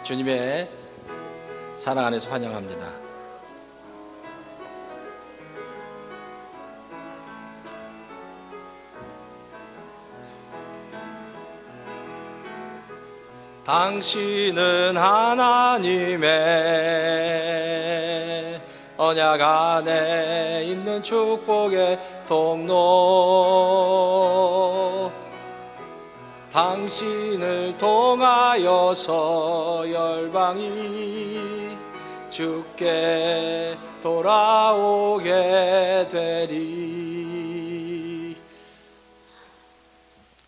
주님의 사랑 안에서 환영합니다. 당신은 하나님의 언약 안에 있는 축복의 통로, 당신을 통하여서 열방이 주께 돌아오게 되리.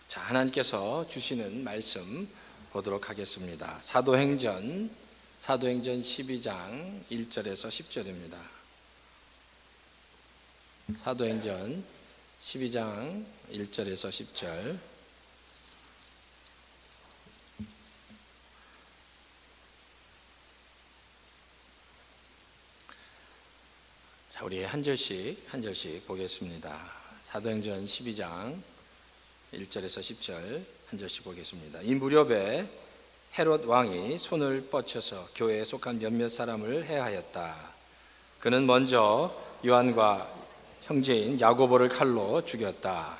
자, 하나님께서 주시는 말씀 보도록 하겠습니다. 사도행전 12장 1절에서 10절입니다. 사도행전 12장 1절에서 10절. 자, 우리 한 절씩 보겠습니다. 사도행전 12장 1절에서 10절 한 절씩 보겠습니다. 이 무렵에 헤롯 왕이 손을 뻗쳐서 교회에 속한 몇몇 사람을 해하였다. 그는 먼저 요한과 형제인 야고보를 칼로 죽였다.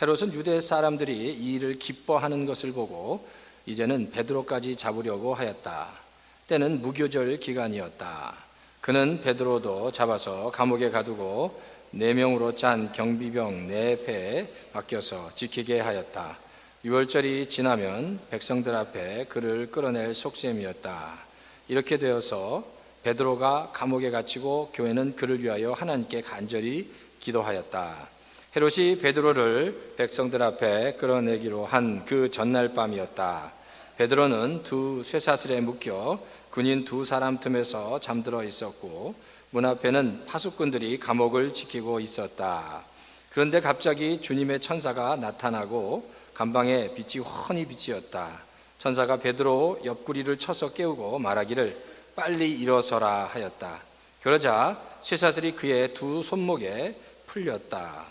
헤롯은 유대 사람들이 이 일을 기뻐하는 것을 보고 이제는 베드로까지 잡으려고 하였다. 때는 무교절 기간이었다. 그는 베드로도 잡아서 감옥에 가두고 4명으로 짠 경비병 4패에 맡겨서 지키게 하였다. 6월절이 지나면 백성들 앞에 그를 끌어낼 속셈이었다. 이렇게 되어서 베드로가 감옥에 갇히고 교회는 그를 위하여 하나님께 간절히 기도하였다. 헤롯이 베드로를 백성들 앞에 끌어내기로 한 그 전날 밤이었다. 베드로는 두 쇠사슬에 묶여 군인 2사람 틈에서 잠들어 있었고 문 앞에는 파수꾼들이 감옥을 지키고 있었다. 그런데 갑자기 주님의 천사가 나타나고 감방에 빛이 훤히 비치었다. 천사가 베드로 옆구리를 쳐서 깨우고 말하기를 빨리 일어서라 하였다. 그러자 쇠사슬이 그의 2 손목에 풀렸다.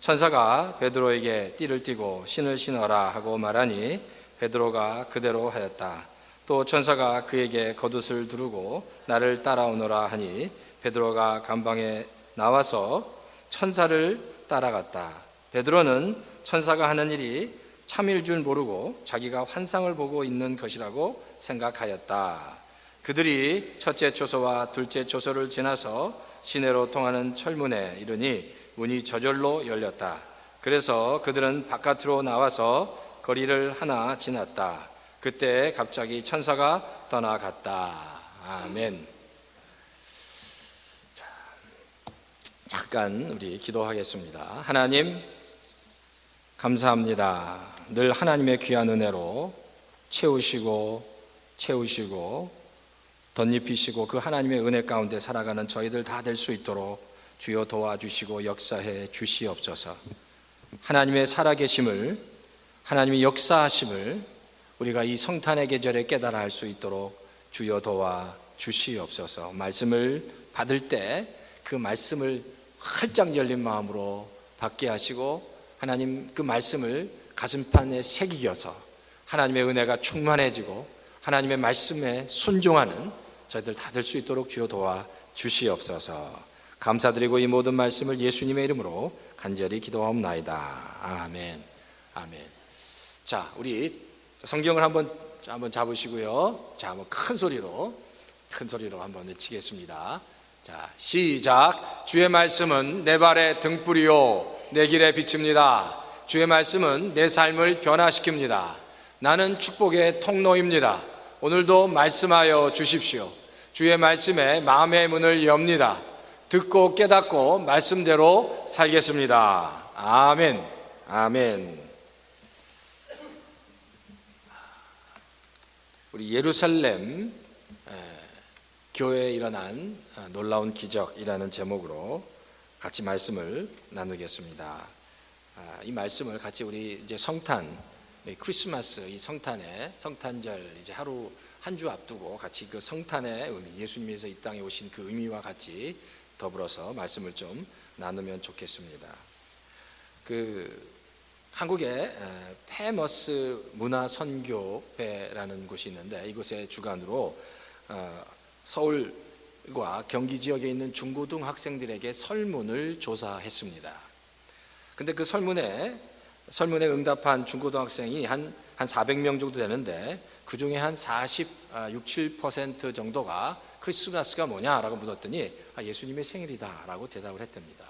천사가 베드로에게 띠를 띠고 신을 신어라 하고 말하니 베드로가 그대로 하였다. 또 천사가 그에게 겉옷을 두르고 나를 따라오너라 하니 베드로가 감방에 나와서 천사를 따라갔다. 베드로는 천사가 하는 일이 참일 줄 모르고 자기가 환상을 보고 있는 것이라고 생각하였다. 그들이 첫째 초소와 둘째 초소를 지나서 시내로 통하는 철문에 이르니 문이 저절로 열렸다. 그래서 그들은 바깥으로 나와서 거리를 하나 지났다. 그때 갑자기 천사가 떠나갔다. 아멘. 잠깐 우리 기도하겠습니다. 하나님, 감사합니다. 늘 하나님의 귀한 은혜로 채우시고 덧입히시고 그 하나님의 은혜 가운데 살아가는 저희들 다 될 수 있도록 주여 도와주시고 역사해 주시옵소서. 하나님의 살아계심을, 하나님의 역사하심을 우리가 이 성탄의 계절에 깨달아 할 수 있도록 주여 도와 주시옵소서. 말씀을 받을 때 그 말씀을 활짝 열린 마음으로 받게 하시고 하나님 그 말씀을 가슴판에 새기겨서 하나님의 은혜가 충만해지고 하나님의 말씀에 순종하는 저희들 다 될 수 있도록 주여 도와 주시옵소서. 감사드리고 이 모든 말씀을 예수님의 이름으로 간절히 기도하옵나이다. 아멘. 아멘. 자, 우리 성경을 한번 잡으시고요. 자, 한번 큰 소리로 한번 외치겠습니다. 자, 시작. 주의 말씀은 내 발의 등불이요 내 길의 빛입니다. 주의 말씀은 내 삶을 변화시킵니다. 나는 축복의 통로입니다. 오늘도 말씀하여 주십시오. 주의 말씀에 마음의 문을 엽니다. 듣고 깨닫고 말씀대로 살겠습니다. 아멘. 아멘. 우리 예루살렘 교회에 일어난 놀라운 기적이라는 제목으로 같이 말씀을 나누겠습니다. 이 말씀을 같이 우리 이제 성탄, 크리스마스 이 성탄절 이제 하루 한 주 앞두고 같이 그 성탄의 의미, 예수님께서 이 땅에 오신 그 의미와 같이 더불어서 말씀을 좀 나누면 좋겠습니다. 한국에 페머스 문화선교회라는 곳이 있는데 이곳의 주관으로 서울과 경기 지역에 있는 중고등학생들에게 설문을 조사했습니다. 근데 그 설문에 응답한 중고등학생이 한 400명 정도 되는데 그 중에 한 47% 정도가 크리스마스가 뭐냐라고 물었더니 예수님의 생일이다라고 대답을 했답니다.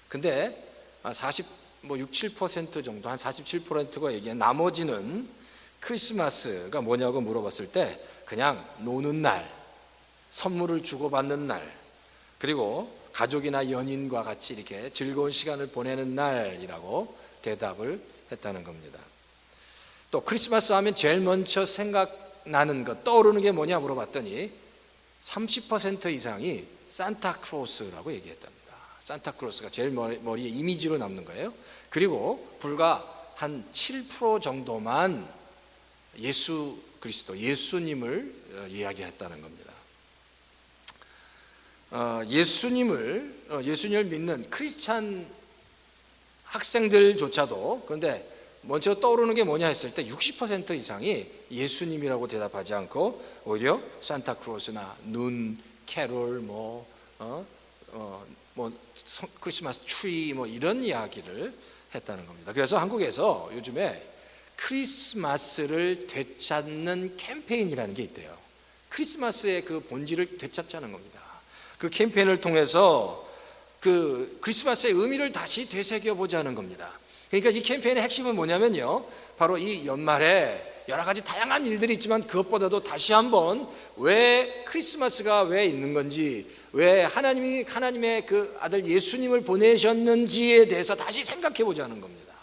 근데 7% 정도, 한 47%가 얘기한 나머지는 크리스마스가 뭐냐고 물어봤을 때 그냥 노는 날, 선물을 주고받는 날, 그리고 가족이나 연인과 같이 이렇게 즐거운 시간을 보내는 날이라고 대답을 했다는 겁니다. 또 크리스마스 하면 제일 먼저 생각나는 것, 떠오르는 게 뭐냐 물어봤더니 30% 이상이 산타크로스라고 얘기했답니다. 산타크로스가 제일 머리에 이미지로 남는 거예요. 그리고 불과 한 7% 정도만 예수 그리스도, 예수님을 이야기했다는 겁니다. 예수님을 믿는 크리스찬 학생들조차도, 그런데 먼저 떠오르는 게 뭐냐 했을 때 60% 이상이 예수님이라고 대답하지 않고 오히려 산타크로스나 눈, 캐롤, 크리스마스 트리 이런 이야기를 했다는 겁니다. 그래서 한국에서 요즘에 크리스마스를 되찾는 캠페인이라는 게 있대요. 크리스마스의 그 본질을 되찾자는 겁니다. 그 캠페인을 통해서 그 크리스마스의 의미를 다시 되새겨 보자는 겁니다. 그러니까 이 캠페인의 핵심은 뭐냐면요, 바로 이 연말에 여러 가지 다양한 일들이 있지만 그것보다도 다시 한번 왜 크리스마스가 왜 있는 건지, 왜 하나님의 그 아들 예수님을 보내셨는지에 대해서 다시 생각해 보자는 겁니다.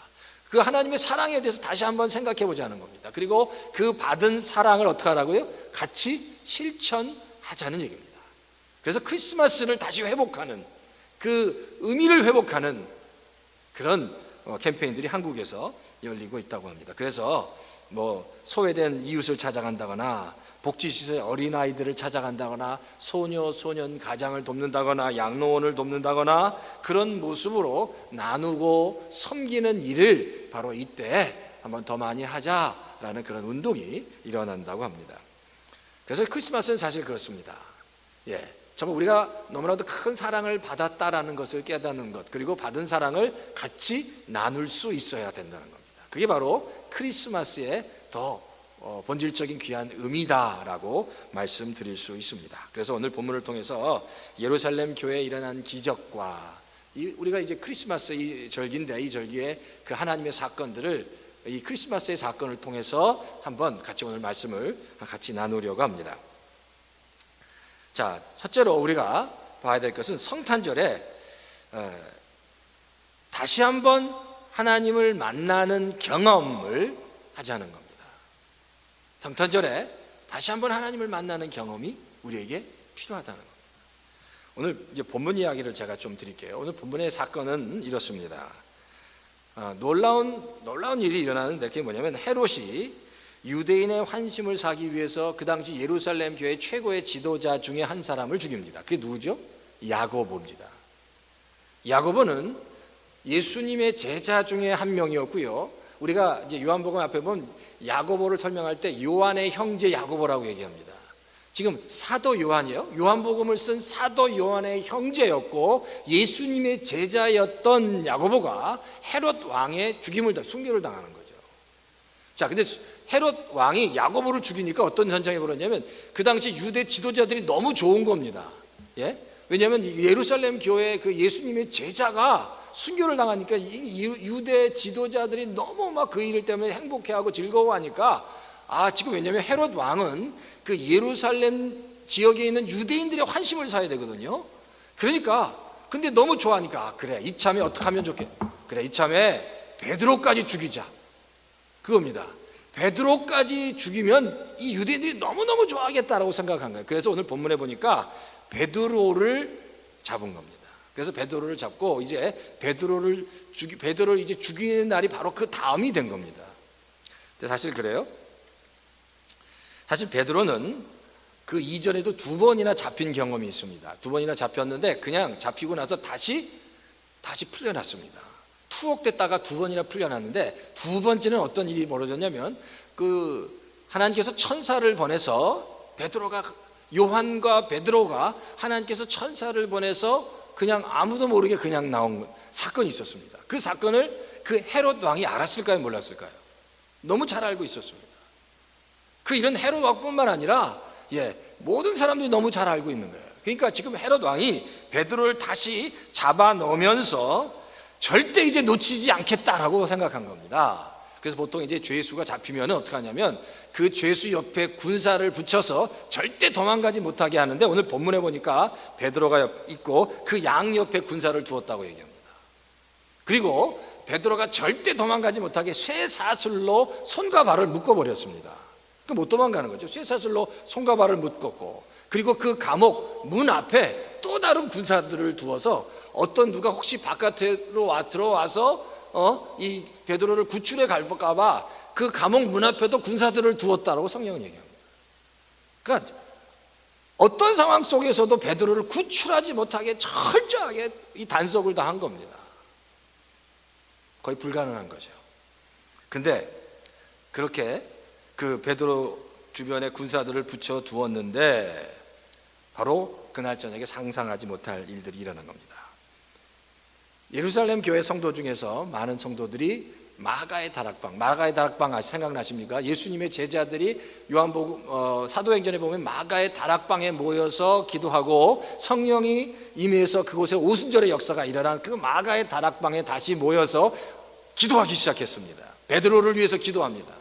그 하나님의 사랑에 대해서 다시 한번 생각해 보자는 겁니다. 그리고 그 받은 사랑을 어떻게 하라고요? 같이 실천하자는 얘기입니다. 그래서 크리스마스를 다시 회복하는, 그 의미를 회복하는 그런 캠페인들이 한국에서 열리고 있다고 합니다. 그래서 소외된 이웃을 찾아간다거나 복지시설 어린아이들을 찾아간다거나 소녀, 소년 가장을 돕는다거나 양로원을 돕는다거나 그런 모습으로 나누고 섬기는 일을 바로 이때 한번 더 많이 하자라는 그런 운동이 일어난다고 합니다. 그래서 크리스마스는 사실 그렇습니다. 정말 우리가 너무나도 큰 사랑을 받았다라는 것을 깨닫는 것, 그리고 받은 사랑을 같이 나눌 수 있어야 된다는 겁니다. 그게 바로 크리스마스의 더 본질적인 귀한 의미다라고 말씀드릴 수 있습니다. 그래서 오늘 본문을 통해서 예루살렘 교회에 일어난 기적과 우리가 이제 크리스마스 이 절기인데 이 절기의 그 하나님의 사건들을 이 크리스마스의 사건을 통해서 한번 같이 오늘 말씀을 같이 나누려고 합니다. 자, 첫째로 우리가 봐야 될 것은 성탄절에 다시 한번 하나님을 만나는 경험을 하자는 겁니다. 성탄절에 다시 한번 하나님을 만나는 경험이 우리에게 필요하다는 겁니다. 오늘 이제 본문 이야기를 제가 좀 드릴게요. 오늘 본문의 사건은 이렇습니다. 놀라운 일이 일어나는데 그게 뭐냐면 헤롯이 유대인의 환심을 사기 위해서 그 당시 예루살렘 교회 최고의 지도자 중에 한 사람을 죽입니다. 그게 누구죠? 야고보입니다. 야고보는 예수님의 제자 중에 한 명이었고요. 우리가 이제 요한복음 앞에 보면 야고보를 설명할 때 요한의 형제 야고보라고 얘기합니다. 지금 사도 요한이에요. 요한복음을 쓴 사도 요한의 형제였고 예수님의 제자였던 야고보가 헤롯 왕의 순교를 당하는 거죠. 자, 근데 헤롯 왕이 야고보를 죽이니까 어떤 현상이 벌어졌냐면 그 당시 유대 지도자들이 너무 좋은 겁니다. 왜냐하면 예루살렘 교회 그 예수님의 제자가 순교를 당하니까 유대 지도자들이 너무 막 그 일 때문에 행복해하고 즐거워하니까 지금 왜냐하면 헤롯 왕은 그 예루살렘 지역에 있는 유대인들의 환심을 사야 되거든요. 그러니까 근데 너무 좋아하니까 그래 이참에 어떻게 하면 좋겠냐, 그래 이참에 베드로까지 죽이자, 그겁니다. 베드로까지 죽이면 이 유대인들이 너무너무 좋아하겠다라고 생각한 거예요. 그래서 오늘 본문에 보니까 베드로를 잡은 겁니다. 그래서 베드로를 잡고 이제 베드로를 이제 죽이는 날이 바로 그 다음이 된 겁니다. 근데 사실 그래요? 사실 베드로는 그 이전에도 2번이나 잡힌 경험이 있습니다. 2번이나 잡혔는데 그냥 잡히고 나서 다시 풀려났습니다. 투옥됐다가 두 번이나 풀려났는데, 두 번째는 어떤 일이 벌어졌냐면 하나님께서 천사를 보내서 요한과 베드로가 하나님께서 천사를 보내서 그냥 아무도 모르게 그냥 나온 사건이 있었습니다. 그 사건을 그 헤롯 왕이 알았을까요, 몰랐을까요? 너무 잘 알고 있었습니다. 그 일은 헤롯 왕뿐만 아니라 모든 사람들이 너무 잘 알고 있는 거예요. 그러니까 지금 헤롯 왕이 베드로를 다시 잡아 넣으면서 절대 이제 놓치지 않겠다라고 생각한 겁니다. 그래서 보통 이제 죄수가 잡히면 어떻게 하냐면 그 죄수 옆에 군사를 붙여서 절대 도망가지 못하게 하는데, 오늘 본문에 보니까 베드로가 있고 그 양 옆에 군사를 두었다고 얘기합니다. 그리고 베드로가 절대 도망가지 못하게 쇠사슬로 손과 발을 묶어버렸습니다. 못 도망가는 거죠. 쇠사슬로 손과 발을 묶었고, 그리고 그 감옥 문 앞에 또 다른 군사들을 두어서 어떤 누가 혹시 바깥으로 들어와서 이 베드로를 구출해 갈까 봐 그 감옥 문 앞에도 군사들을 두었다라고 성경은 얘기합니다. 그러니까 어떤 상황 속에서도 베드로를 구출하지 못하게 철저하게 이 단속을 다 한 겁니다. 거의 불가능한 거죠. 근데 그렇게 그 베드로 주변에 군사들을 붙여 두었는데, 바로 그날 저녁에 상상하지 못할 일들이 일어난 겁니다. 예루살렘 교회 성도 중에서 많은 성도들이 마가의 다락방 아직 생각나십니까? 예수님의 제자들이 요한복음 사도행전에 보면 마가의 다락방에 모여서 기도하고 성령이 임해서 그곳에 오순절의 역사가 일어난 그 마가의 다락방에 다시 모여서 기도하기 시작했습니다. 베드로를 위해서 기도합니다.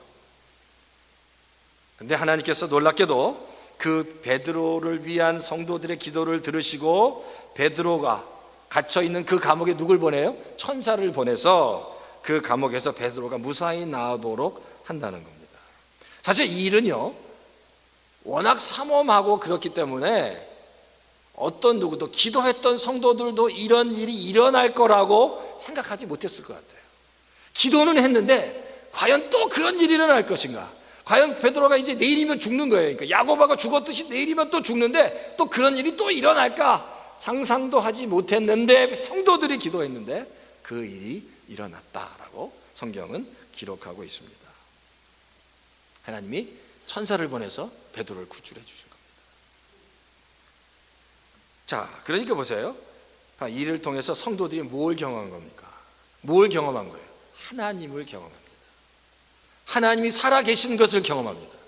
근데 하나님께서 놀랍게도 그 베드로를 위한 성도들의 기도를 들으시고 베드로가 갇혀있는 그 감옥에 누굴 보내요? 천사를 보내서 그 감옥에서 베드로가 무사히 나오도록 한다는 겁니다. 사실 이 일은요, 워낙 삼엄하고 그렇기 때문에 어떤 누구도, 기도했던 성도들도 이런 일이 일어날 거라고 생각하지 못했을 것 같아요. 기도는 했는데 과연 또 그런 일이 일어날 것인가? 과연 베드로가 이제 내일이면 죽는 거예요. 그러니까 야고보가 죽었듯이 내일이면 또 죽는데 또 그런 일이 또 일어날까? 상상도 하지 못했는데 성도들이 기도했는데 그 일이 일어났다라고 성경은 기록하고 있습니다. 하나님이 천사를 보내서 베드로를 구출해 주신 겁니다. 자, 그러니까 보세요. 이 일을 통해서 성도들이 뭘 경험한 겁니까? 뭘 경험한 거예요? 하나님을 경험합니다. 하나님이 살아계신 것을 경험합니다.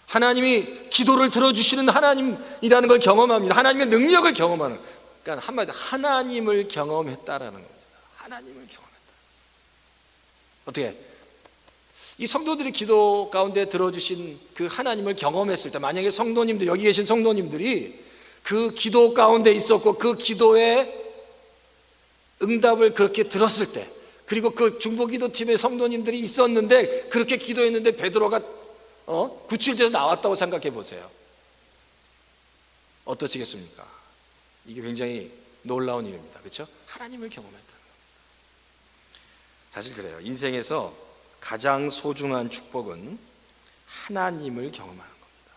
하나님이 기도를 들어주시는 하나님이라는 걸 경험합니다. 하나님의 능력을 경험하는, 그러니까 한마디로 하나님을 경험했다라는 겁니다. 하나님을 경험했다. 어떻게? 이 성도들이 기도 가운데 들어주신 그 하나님을 경험했을 때, 만약에 성도님들, 여기 계신 성도님들이 그 기도 가운데 있었고 그 기도의 응답을 그렇게 들었을 때, 그리고 그 중보기도팀의 성도님들이 있었는데 그렇게 기도했는데 베드로가 구출돼서 나왔다고 생각해 보세요. 어떠시겠습니까? 이게 굉장히 놀라운 일입니다. 그렇죠? 하나님을 경험했다는 겁니다. 사실 그래요. 인생에서 가장 소중한 축복은 하나님을 경험하는 겁니다.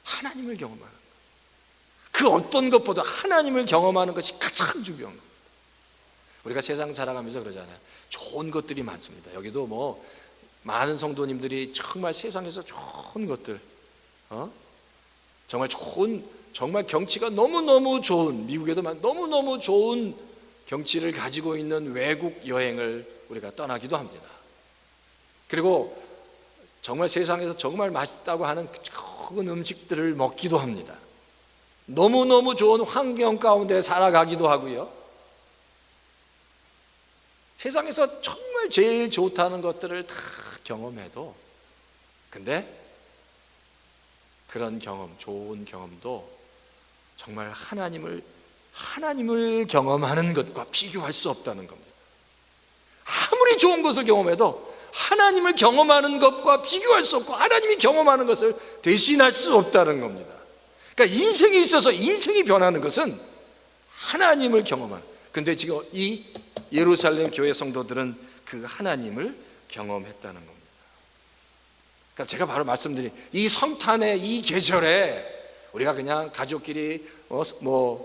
하나님을 경험하는 것. 그 어떤 것보다 하나님을 경험하는 것이 가장 중요한 겁니다. 우리가 세상 살아가면서 그러잖아요. 좋은 것들이 많습니다. 여기도 뭐 많은 성도님들이 정말 세상에서 좋은 것들, 정말 좋은, 정말 경치가 너무너무 좋은, 미국에도 너무너무 좋은 경치를 가지고 있는 외국 여행을 우리가 떠나기도 합니다. 그리고 정말 세상에서 정말 맛있다고 하는 좋은 음식들을 먹기도 합니다. 너무너무 좋은 환경 가운데 살아가기도 하고요. 세상에서 정말 제일 좋다는 것들을 다 경험해도, 근데 그런 경험, 좋은 경험도 정말 하나님을 경험하는 것과 비교할 수 없다는 겁니다. 아무리 좋은 것을 경험해도 하나님을 경험하는 것과 비교할 수 없고 하나님이 경험하는 것을 대신할 수 없다는 겁니다. 그러니까 인생에 있어서 인생이 변하는 것은 하나님을 경험하는. 근데 지금 이 예루살렘 교회 성도들은 그 하나님을 경험했다는 겁니다. 그러니까 제가 바로 말씀드린 이 성탄의 이 계절에 우리가 그냥 가족끼리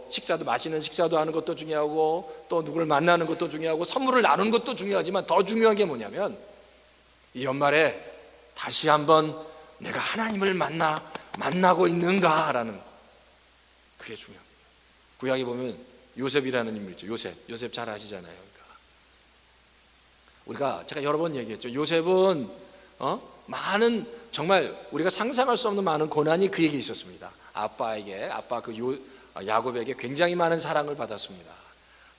식사도, 맛있는 식사도 하는 것도 중요하고, 또 누구를 만나는 것도 중요하고, 선물을 나누는 것도 중요하지만 더 중요한 게 뭐냐면, 이 연말에 다시 한번 내가 하나님을 만나고 있는가라는, 그게 중요합니다. 구약에 보면 요셉이라는 인물 있죠. 요셉 잘 아시잖아요. 우리가 제가 여러 번 얘기했죠. 요셉은 많은, 정말 우리가 상상할 수 없는 많은 고난이 그에게 있었습니다. 아빠 야곱에게 굉장히 많은 사랑을 받았습니다.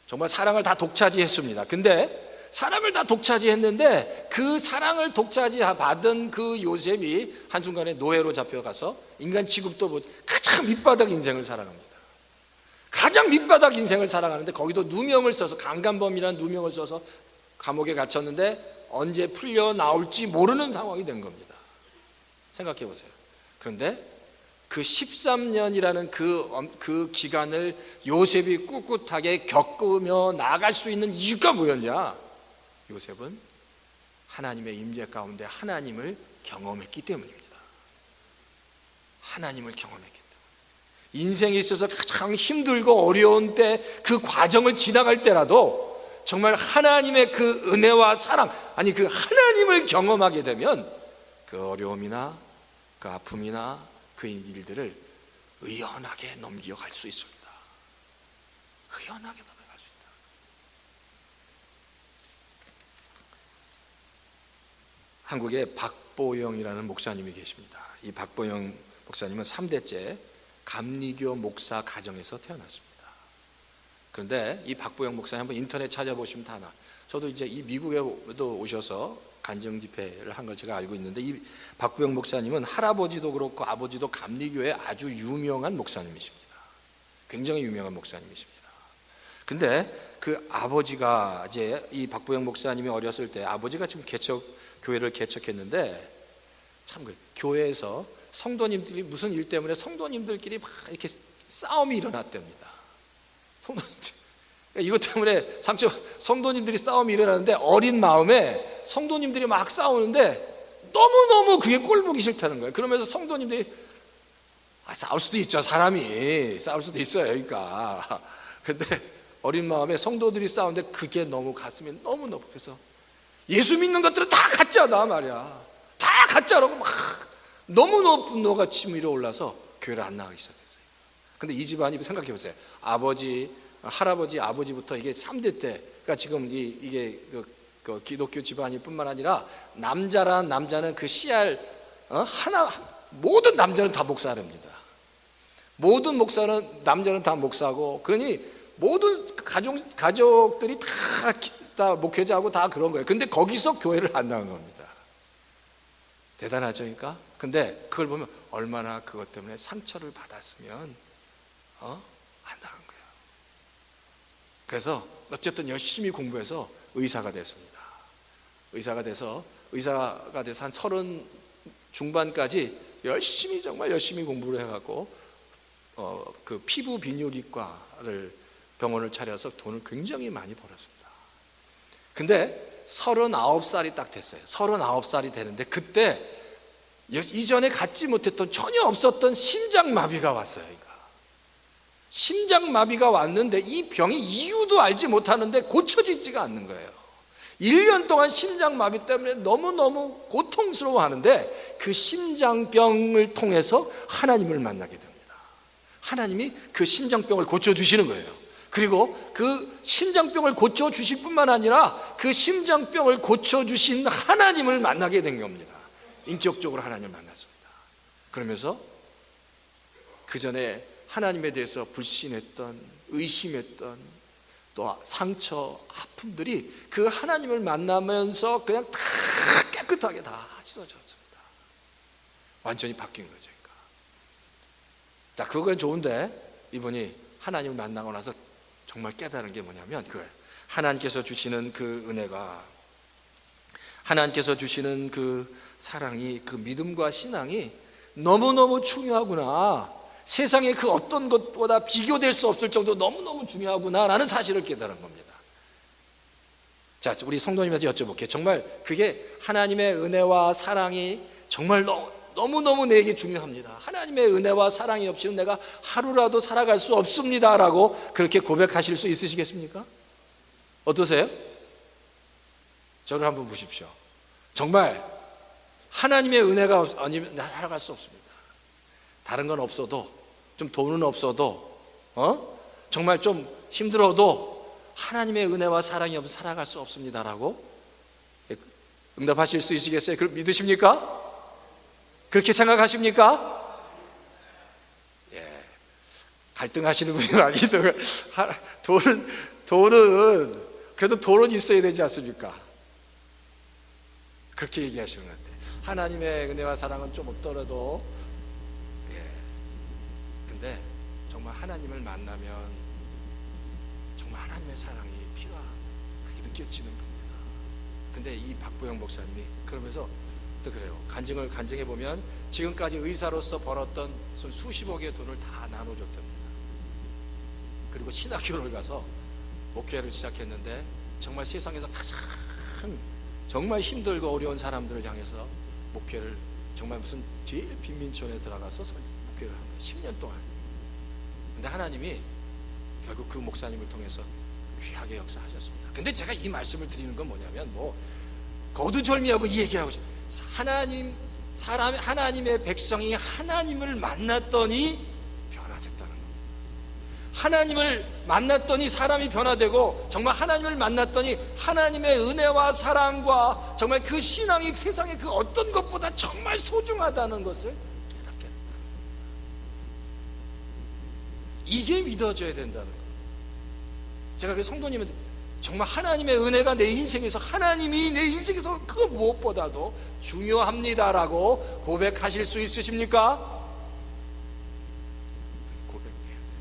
정말 사랑을 다 독차지했습니다. 근데 사랑을 다 독차지했는데 그 사랑을 독차지받은 그 요셉이 한순간에 노예로 잡혀가서 인간 취급도 못, 가장 밑바닥 인생을 살아갑니다. 가장 밑바닥 인생을 살아가는데 거기도 누명을 써서, 강간범이라는 누명을 써서 감옥에 갇혔는데 언제 풀려 나올지 모르는 상황이 된 겁니다. 생각해 보세요. 그런데 그 13년이라는 그 기간을 요셉이 꿋꿋하게 겪으며 나아갈 수 있는 이유가 뭐였냐? 요셉은 하나님의 임재 가운데 하나님을 경험했기 때문입니다. 하나님을 경험했기 때문에. 인생에 있어서 가장 힘들고 어려운 때, 그 과정을 지나갈 때라도 정말 하나님의 그 은혜와 사랑, 아니 그 하나님을 경험하게 되면 그 어려움이나 그 아픔이나 그 일들을 의연하게 넘겨갈 수 있습니다. 의연하게 넘어갈 수 있다. 한국에 박보영이라는 목사님이 계십니다. 이 박보영 목사님은 3대째 감리교 목사 가정에서 태어났습니다. 그런데 이 박보영 목사님 한번 인터넷 찾아보시면 다 나와요. 저도 이제 이 미국에도 오셔서 간증 집회를 한 걸 제가 알고 있는데, 이 박보영 목사님은 할아버지도 그렇고 아버지도 감리교의 아주 유명한 목사님이십니다. 굉장히 유명한 목사님이십니다. 근데 그 아버지가, 이제 이 박보영 목사님이 어렸을 때 아버지가 지금 교회를 개척했는데, 참 교회에서 성도님들이 무슨 일 때문에 성도님들끼리 막 이렇게 싸움이 일어났답니다. 이것 때문에 성도님들이 싸움이 일어나는데, 어린 마음에 성도님들이 막 싸우는데 너무너무 그게 꼴보기 싫다는 거예요. 그러면서 성도님들이 싸울 수도 있죠. 사람이 싸울 수도 있어요. 그러니까. 근데 어린 마음에 성도들이 싸우는데 그게 너무 가슴에 너무너무, 그래서 예수 믿는 것들은 다 가짜다 말이야. 다 가짜라고 막 너무너무 분노가 치밀어 올라서 교회를 안 나가기 시작했어요. 근데 이 집안이, 생각해 보세요. 할아버지, 아버지부터 이게 3대 때, 그러니까 지금 이게 그 기독교 집안일 뿐만 아니라 남자는 그 씨알 모든 남자는 다 목사랍니다. 모든 남자는 다 목사고, 그러니 모든 가족들이 다 목회자하고 다 그런 거예요. 근데 거기서 교회를 안 나가는 겁니다. 대단하죠, 그러니까. 근데 그걸 보면 얼마나 그것 때문에 상처를 받았으면 안 나간 거예요. 그래서 어쨌든 열심히 공부해서 의사가 됐습니다. 의사가 돼서 한 30 중반까지 정말 열심히 공부를 해갖고 그 피부 비뇨기과를 병원을 차려서 돈을 굉장히 많이 벌었습니다. 근데 39살이 딱 됐어요. 39살이 되는데 그때 이전에 갖지 못했던, 전혀 없었던 심장마비가 왔어요. 그러니까 심장마비가 왔는데 이 병이 이유도 알지 못하는데 고쳐지지가 않는 거예요. 1년 동안 심장마비 때문에 너무너무 고통스러워하는데 그 심장병을 통해서 하나님을 만나게 됩니다. 하나님이 그 심장병을 고쳐주시는 거예요. 그리고 그 심장병을 고쳐주실 뿐만 아니라 그 심장병을 고쳐주신 하나님을 만나게 된 겁니다. 인격적으로 하나님을 만났습니다. 그러면서 그 전에 하나님에 대해서 불신했던, 의심했던 또 상처, 아픔들이 그 하나님을 만나면서 그냥 다 깨끗하게 다 씻어졌습니다. 완전히 바뀐 거죠. 그러니까. 자, 그건 좋은데 이분이 하나님을 만나고 나서 정말 깨달은 게 뭐냐면, 하나님께서 주시는 그 은혜가, 하나님께서 주시는 그 사랑이, 그 믿음과 신앙이 너무너무 중요하구나. 세상의 그 어떤 것보다 비교될 수 없을 정도로 너무너무 중요하구나라는 사실을 깨달은 겁니다. 자, 우리 성도님한테 여쭤볼게요. 정말 그게 하나님의 은혜와 사랑이 정말 너무너무 내게 중요합니다. 하나님의 은혜와 사랑이 없이는 내가 하루라도 살아갈 수 없습니다 라고 그렇게 고백하실 수 있으시겠습니까? 어떠세요? 저를 한번 보십시오. 정말 하나님의 은혜가 아니면 나 살아갈 수 없습니다. 다른 건 없어도, 좀 돈은 없어도, 정말 좀 힘들어도 하나님의 은혜와 사랑이 없으면 살아갈 수 없습니다 라고 응답하실 수 있으시겠어요? 그걸 믿으십니까? 그렇게 생각하십니까? 예, 갈등하시는 분이 아니더라고요. 돈은 그래도 돈은 있어야 되지 않습니까? 그렇게 얘기하시는 것 같아요. 하나님의 은혜와 사랑은 좀 없더라도, 예, 근데 정말 하나님을 만나면 정말 하나님의 사랑이 피가 그게 느껴지는 겁니다. 근데 이 박보영 목사님이 그러면서 또 그래요. 간증해 보면 지금까지 의사로서 벌었던 수십억의 돈을 다 나눠줬답니다. 그리고 신학교를 가서 목회를 시작했는데 정말 세상에서 가장 정말 힘들고 어려운 사람들을 향해서 목회를 정말 무슨 제일 빈민촌에 들어가서 목회를 한 거예요. 10년 동안. 근데 하나님이 결국 그 목사님을 통해서 귀하게 역사하셨습니다. 근데 제가 이 말씀을 드리는 건 뭐냐면 거두절미하고 이 얘기하고 싶어요. 하나님의 백성이 하나님을 만났더니 변화됐다는 겁니다. 하나님을 만났더니 사람이 변화되고, 정말 하나님을 만났더니 하나님의 은혜와 사랑과 정말 그 신앙이 세상의 그 어떤 것보다 정말 소중하다는 것을 깨닫게 된다. 이게 믿어져야 된다는 거예요. 제가 그 성도님한테 정말 하나님의 은혜가 내 인생에서, 하나님이 내 인생에서 그 무엇보다도 중요합니다라고 고백하실 수 있으십니까? 고백해야 됩니다.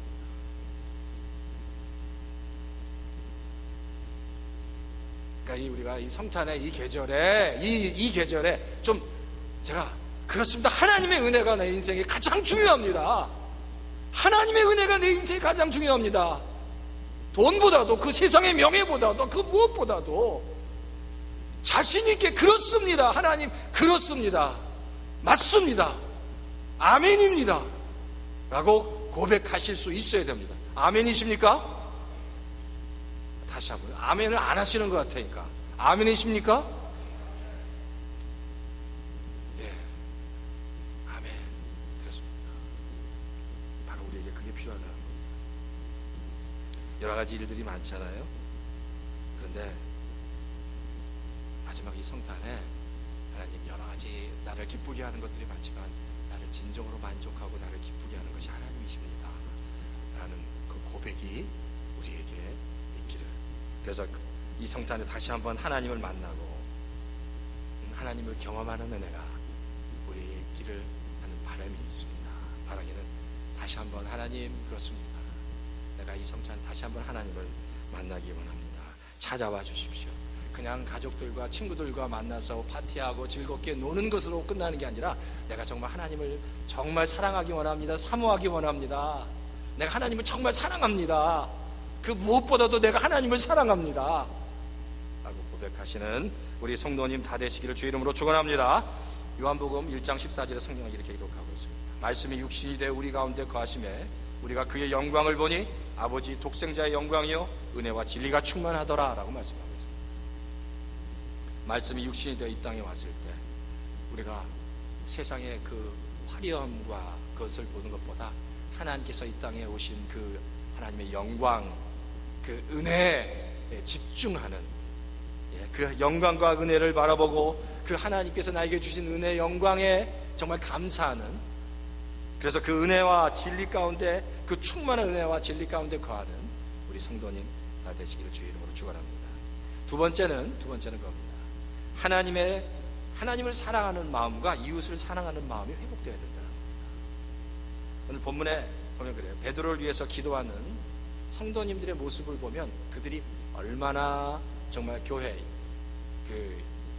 그러니까 우리가 이 성탄의 이 계절에 좀 제가 그렇습니다. 하나님의 은혜가 내 인생에 가장 중요합니다. 하나님의 은혜가 내 인생에 가장 중요합니다. 돈보다도, 그 세상의 명예보다도, 그 무엇보다도 자신 있게 그렇습니다. 하나님 그렇습니다. 맞습니다. 아멘입니다 라고 고백하실 수 있어야 됩니다. 아멘이십니까? 다시 한번, 아멘을 안 하시는 것 같으니까 아멘이십니까? 예, 아멘. 그렇습니다. 바로 우리에게 그게 필요하다는 겁니다. 여러 가지 일들이 많잖아요. 그런데 마지막 이 성탄에 하나님 여러 가지 나를 기쁘게 하는 것들이 많지만 나를 진정으로 만족하고 나를 기쁘게 하는 것이 하나님이십니다 라는 그 고백이 우리에게 있기를. 그래서 이 성탄에 다시 한번 하나님을 만나고 하나님을 경험하는 은혜가 우리에게 있기를 하는 바람이 있습니다. 바라기는 다시 한번 하나님 그렇습니다. 내가 이 성찬 다시 한번 하나님을 만나기 원합니다. 찾아와 주십시오. 그냥 가족들과 친구들과 만나서 파티하고 즐겁게 노는 것으로 끝나는 게 아니라 내가 정말 하나님을 정말 사랑하기 원합니다. 사모하기 원합니다. 내가 하나님을 정말 사랑합니다. 그 무엇보다도 내가 하나님을 사랑합니다 라고 고백하시는 우리 성도님 다 되시기를 주의 이름으로 축원합니다. 요한복음 1장 14절에 성경은 이렇게 기록하고 있습니다. 말씀이 육신이 되어 우리 가운데 거하심에 우리가 그의 영광을 보니 아버지 독생자의 영광이요 은혜와 진리가 충만하더라 라고 말씀하고 있습니다. 말씀이 육신이 되어 이 땅에 왔을 때 우리가 세상의 그 화려함과 그것을 보는 것보다 하나님께서 이 땅에 오신 그 하나님의 영광, 그 은혜에 집중하는, 그 영광과 은혜를 바라보고 그 하나님께서 나에게 주신 은혜 영광에 정말 감사하는, 그래서 그 은혜와 진리 가운데, 그 충만한 은혜와 진리 가운데 거하는 우리 성도님 다 되시기를 주의 이름으로 축원합니다. 두 번째는 겁니다. 하나님을 사랑하는 마음과 이웃을 사랑하는 마음이 회복되어야 된다는 겁니다. 오늘 본문에 보면 그래요. 베드로를 위해서 기도하는 성도님들의 모습을 보면 그들이 얼마나 정말 교회, 그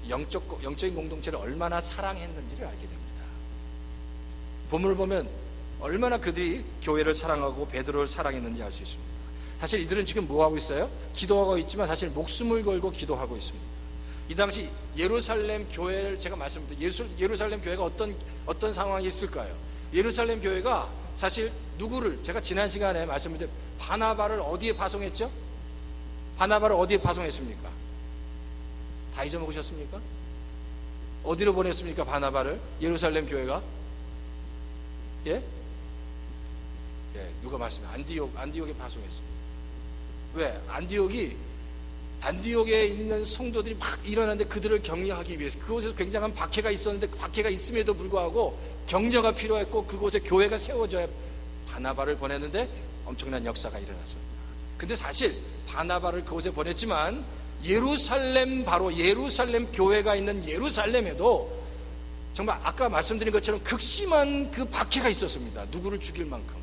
영적인 공동체를 얼마나 사랑했는지를 알게 됩니다. 본문을 보면 얼마나 그들이 교회를 사랑하고 베드로를 사랑했는지 알 수 있습니다. 사실 이들은 지금 뭐 하고 있어요? 기도하고 있지만 사실 목숨을 걸고 기도하고 있습니다. 이 당시 예루살렘 교회를 제가 말씀드린 예루살렘 교회가 어떤 상황이 있을까요? 예루살렘 교회가 사실 누구를, 제가 지난 시간에 말씀드린 바나바를 어디에 파송했죠? 바나바를 어디에 파송했습니까? 다 잊어먹으셨습니까? 어디로 보냈습니까? 바나바를 예루살렘 교회가? 예? 누가 말씀해? 안디옥에 파송했습니다. 왜? 안디옥에 있는 성도들이 막 일어났는데 그들을 격려하기 위해서 그곳에서 굉장한 박해가 있었는데 그 박해가 있음에도 불구하고 격려가 필요했고 그곳에 교회가 세워져야 바나바를 보냈는데 엄청난 역사가 일어났습니다. 근데 사실 바나바를 그곳에 보냈지만 바로 예루살렘 교회가 있는 예루살렘에도 정말 아까 말씀드린 것처럼 극심한 그 박해가 있었습니다. 누구를 죽일 만큼,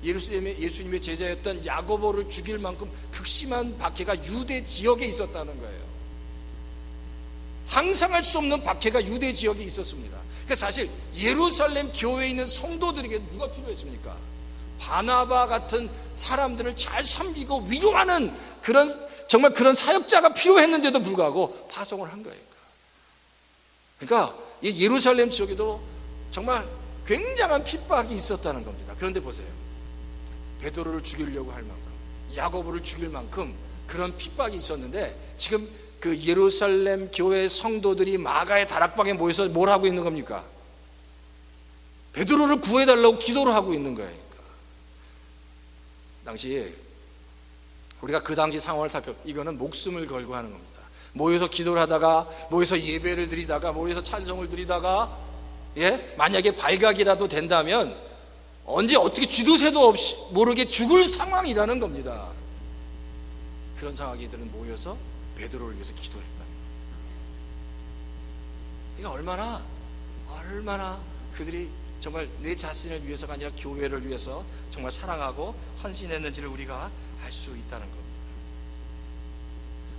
예수님의 제자였던 야고보를 죽일 만큼 극심한 박해가 유대 지역에 있었다는 거예요. 상상할 수 없는 박해가 유대 지역에 있었습니다. 그러니까 사실 예루살렘 교회에 있는 성도들에게 누가 필요했습니까? 바나바 같은 사람들을 잘 섬기고 위로하는 정말 그런 사역자가 필요했는데도 불구하고 파송을 한 거예요. 그러니까 이 예루살렘 지역에도 정말 굉장한 핍박이 있었다는 겁니다. 그런데 보세요. 베드로를 죽이려고 할 만큼, 야고보를 죽일 만큼 그런 핍박이 있었는데 지금 그 예루살렘 교회 성도들이 마가의 다락방에 모여서 뭘 하고 있는 겁니까? 베드로를 구해달라고 기도를 하고 있는 거예요. 당시 우리가 그 당시 상황을 이거는 목숨을 걸고 하는 겁니다. 모여서 기도를 하다가, 모여서 예배를 드리다가, 모여서 찬송을 드리다가, 만약에 발각이라도 된다면 언제 어떻게 쥐도 새도 없이 모르게 죽을 상황이라는 겁니다. 그런 상황이들은 모여서 베드로를 위해서 기도했다. 그러니까 얼마나 그들이 정말 내 자신을 위해서가 아니라 교회를 위해서 정말 사랑하고 헌신했는지를 우리가 알 수 있다는 겁니다.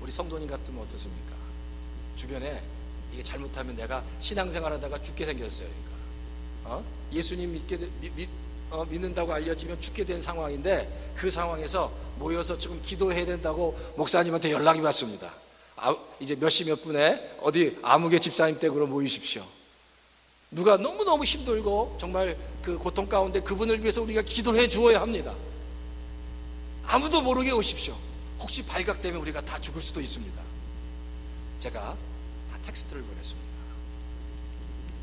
우리 성도님 같으면 어떻습니까? 주변에 이게 잘못하면 내가 신앙생활하다가 죽게 생겼어요. 그러니까 예수님 믿는다고 알려지면 죽게 된 상황인데 그 상황에서 모여서 지금 기도해야 된다고 목사님한테 연락이 왔습니다. 이제 몇 시 몇 분에 어디 아무개 집사님 댁으로 모이십시오. 누가 너무너무 힘들고 정말 그 고통 가운데 그분을 위해서 우리가 기도해 주어야 합니다. 아무도 모르게 오십시오. 혹시 발각되면 우리가 다 죽을 수도 있습니다. 제가 다 텍스트를 보냈습니다.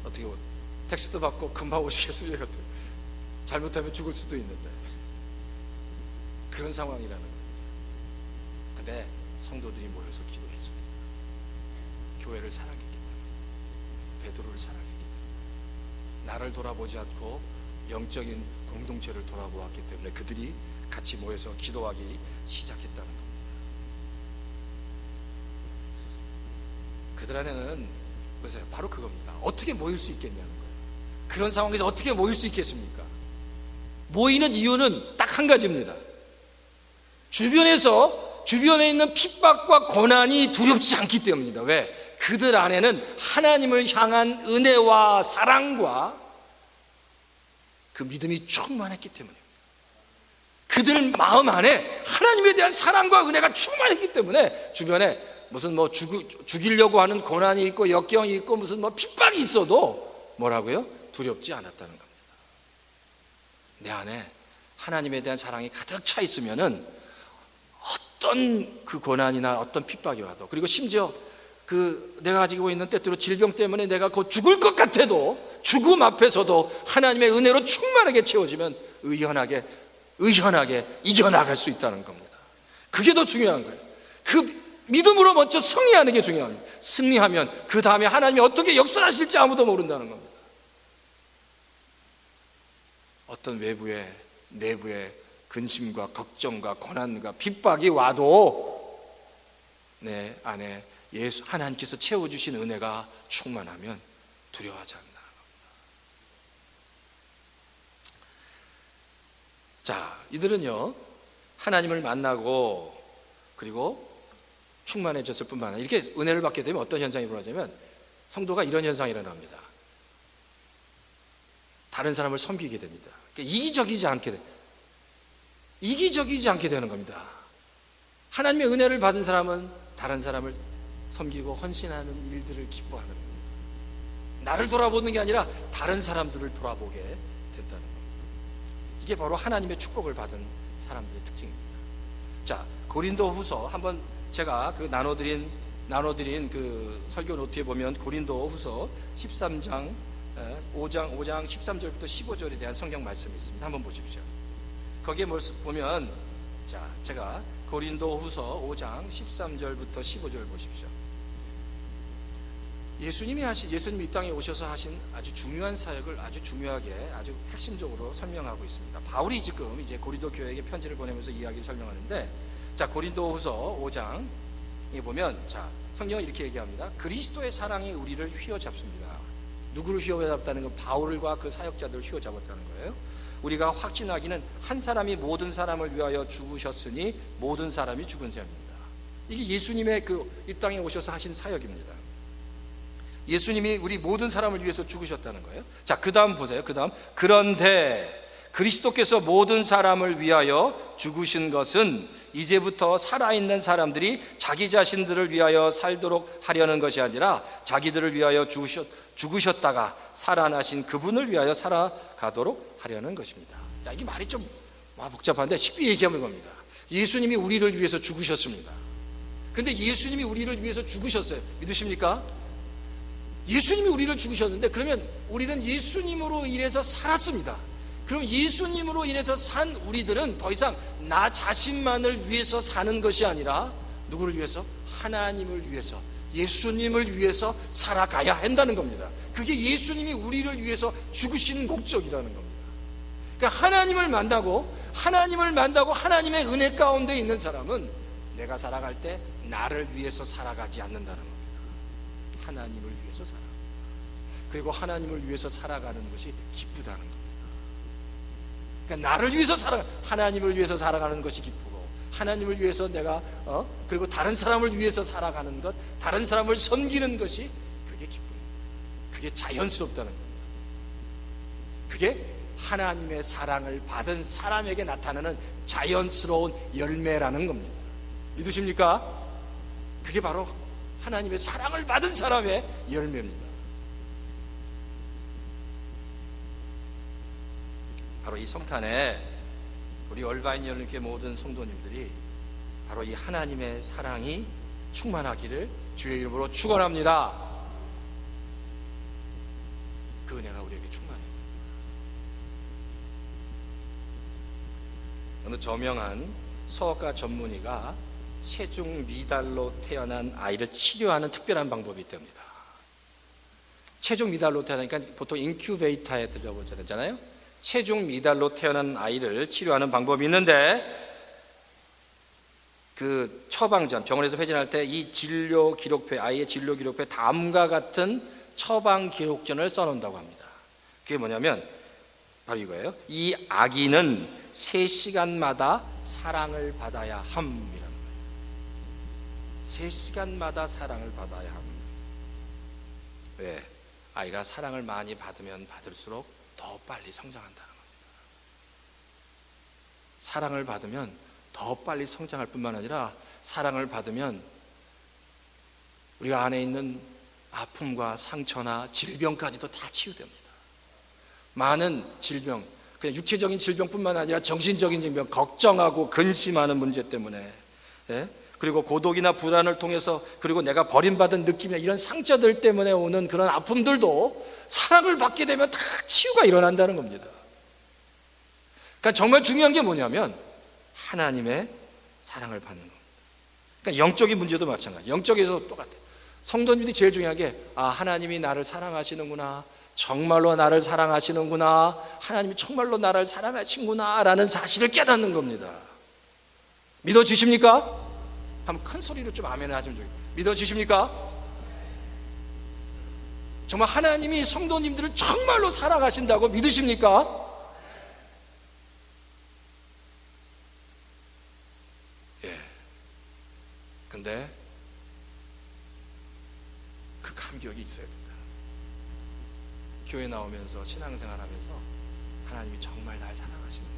어떻게 텍스트 받고 금방 오시겠습니까? 잘못하면 죽을 수도 있는데 그런 상황이라는 거예요. 근데 성도들이 모여서 기도했습니다. 교회를 사랑했기 때문에, 베드로를 사랑했기 때문에, 나를 돌아보지 않고 영적인 공동체를 돌아보았기 때문에 그들이 같이 모여서 기도하기 시작했다는 겁니다. 그들 안에는 보세요, 바로 그겁니다. 어떻게 모일 수 있겠냐는 거예요. 그런 상황에서 어떻게 모일 수 있겠습니까? 모이는 이유는 딱 한 가지입니다. 주변에 있는 핍박과 고난이 두렵지 않기 때문입니다. 왜? 그들 안에는 하나님을 향한 은혜와 사랑과 그 믿음이 충만했기 때문입니다. 그들 마음 안에 하나님에 대한 사랑과 은혜가 충만했기 때문에 주변에 무슨 죽이려고 하는 고난이 있고 역경이 있고 무슨 핍박이 있어도 뭐라고요? 두렵지 않았다는 겁니다. 내 안에 하나님에 대한 사랑이 가득 차 있으면은 어떤 그 고난이나 어떤 핍박이 와도, 그리고 심지어 내가 가지고 있는 때때로 질병 때문에 내가 곧 죽을 것 같아도 죽음 앞에서도 하나님의 은혜로 충만하게 채워지면 의연하게 이겨나갈 수 있다는 겁니다. 그게 더 중요한 거예요. 그 믿음으로 먼저 승리하는 게 중요합니다. 승리하면 그 다음에 하나님이 어떻게 역사하실지 아무도 모른다는 겁니다. 어떤 외부의 내부의 근심과 걱정과 고난과 핍박이 와도 내 안에 하나님께서 채워주신 은혜가 충만하면 두려워하지 않는다는 겁니다. 자, 이들은요 하나님을 만나고 그리고 충만해졌을 뿐만 아니라 이렇게 은혜를 받게 되면 어떤 현상이 벌어지냐면 성도가 이런 현상이 일어납니다. 다른 사람을 섬기게 됩니다. 이기적이지 않게 되는 겁니다. 하나님의 은혜를 받은 사람은 다른 사람을 섬기고 헌신하는 일들을 기뻐하는 겁니다. 나를 돌아보는 게 아니라 다른 사람들을 돌아보게 된다는 겁니다. 이게 바로 하나님의 축복을 받은 사람들의 특징입니다. 자, 고린도후서 한번 제가 그 나눠드린 그 설교 노트에 보면 고린도후서 13장 5장 13절부터 15절에 대한 성경 말씀이 있습니다. 한번 보십시오. 거기에 보면, 자, 제가 고린도후서 5장 13절부터 15절 보십시오. 예수님이 이 땅에 오셔서 하신 아주 중요한 사역을 아주 중요하게, 아주 핵심적으로 설명하고 있습니다. 바울이 지금 이제 고린도 교회에게 편지를 보내면서 이야기를 설명하는데, 자, 고린도후서 5장에 보면, 자, 성경은 이렇게 얘기합니다. 그리스도의 사랑이 우리를 휘어잡습니다. 누구를 휘어잡다는 건 바울과 그 사역자들을 휘어잡았다는 거예요. 우리가 확신하기는 한 사람이 모든 사람을 위하여 죽으셨으니 모든 사람이 죽은 셈입니다. 이게 예수님의 이 땅에 오셔서 하신 사역입니다. 예수님이 우리 모든 사람을 위해서 죽으셨다는 거예요. 자, 그 다음 보세요. 그 다음, 그런데 그리스도께서 모든 사람을 위하여 죽으신 것은 이제부터 살아있는 사람들이 자기 자신들을 위하여 살도록 하려는 것이 아니라 자기들을 위하여 죽으셨다가 살아나신 그분을 위하여 살아가도록 하려는 것입니다. 자, 이게 말이 좀 복잡한데 쉽게 얘기하면 겁니다. 예수님이 우리를 위해서 죽으셨습니다. 근데 예수님이 우리를 위해서 죽으셨어요. 믿으십니까? 예수님이 우리를 죽으셨는데, 그러면 우리는 예수님으로 인해서 살았습니다. 그럼 예수님으로 인해서 산 우리들은 더 이상 나 자신만을 위해서 사는 것이 아니라 누구를 위해서? 하나님을 위해서, 예수님을 위해서 살아가야 한다는 겁니다. 그게 예수님이 우리를 위해서 죽으신 목적이라는 겁니다. 그러니까 하나님을 만나고 하나님의 은혜 가운데 있는 사람은 내가 살아갈 때 나를 위해서 살아가지 않는다는 겁니다. 하나님을 위해서 살아. 그리고 하나님을 위해서 살아가는 것이 기쁘다는 겁니다. 그러니까 나를 위해서 하나님을 위해서 살아가는 것이 기쁘고, 하나님을 위해서 내가 그리고 다른 사람을 위해서 살아가는 것, 다른 사람을 섬기는 것이 그게 기쁨입니다. 그게 자연스럽다는 겁니다. 그게 하나님의 사랑을 받은 사람에게 나타나는 자연스러운 열매라는 겁니다. 믿으십니까? 그게 바로 하나님의 사랑을 받은 사람의 열매입니다. 바로 이 성탄에 우리 얼바인 열림교회 모든 성도님들이 바로 이 하나님의 사랑이 충만하기를 주의 이름으로 축원합니다. 그 은혜가 우리에게 충만해요. 어느 저명한 서어과 전문의가 체중 미달로 태어난 아이를 치료하는 특별한 방법이 있답니다. 체중 미달로 태어나니까 보통 인큐베이터에 들어보잖아요. 체중 미달로 태어난 아이를 치료하는 방법이 있는데, 그 처방전, 병원에서 회진할 때 이 진료 기록표에, 아이의 진료 기록표에 다음과 같은 처방 기록전을 써놓는다고 합니다. 그게 뭐냐면 바로 이거예요. 이 아기는 3시간마다 사랑을 받아야 함이라는 거예요. 3시간마다 사랑을 받아야 함. 왜? 아이가 사랑을 많이 받으면 받을수록 더 빨리 성장한다는 겁니다. 사랑을 받으면 더 빨리 성장할 뿐만 아니라, 사랑을 받으면 우리가 안에 있는 아픔과 상처나 질병까지도 다 치유됩니다. 많은 질병, 그냥 육체적인 질병뿐만 아니라 정신적인 질병, 걱정하고 근심하는 문제 때문에, 그리고 고독이나 불안을 통해서, 그리고 내가 버림받은 느낌이나 이런 상처들 때문에 오는 그런 아픔들도 사랑을 받게 되면 다 치유가 일어난다는 겁니다. 그러니까 정말 중요한 게 뭐냐면 하나님의 사랑을 받는 겁니다. 그러니까 영적인 문제도 마찬가지. 영적에서 똑같아요. 성도님들이 제일 중요한 게, 하나님이 나를 사랑하시는구나, 정말로 나를 사랑하시는구나, 하나님이 정말로 나를 사랑하시는구나 라는 사실을 깨닫는 겁니다. 믿어지십니까? 한번 큰 소리로 좀 아멘을 하시면 좋겠어요. 믿어지십니까? 정말 하나님이 성도님들을 정말로 사랑하신다고 믿으십니까? 예. 근데 그 감격이 있어야 된다. 교회 나오면서 신앙생활 하면서 하나님이 정말 날 사랑하시는구나.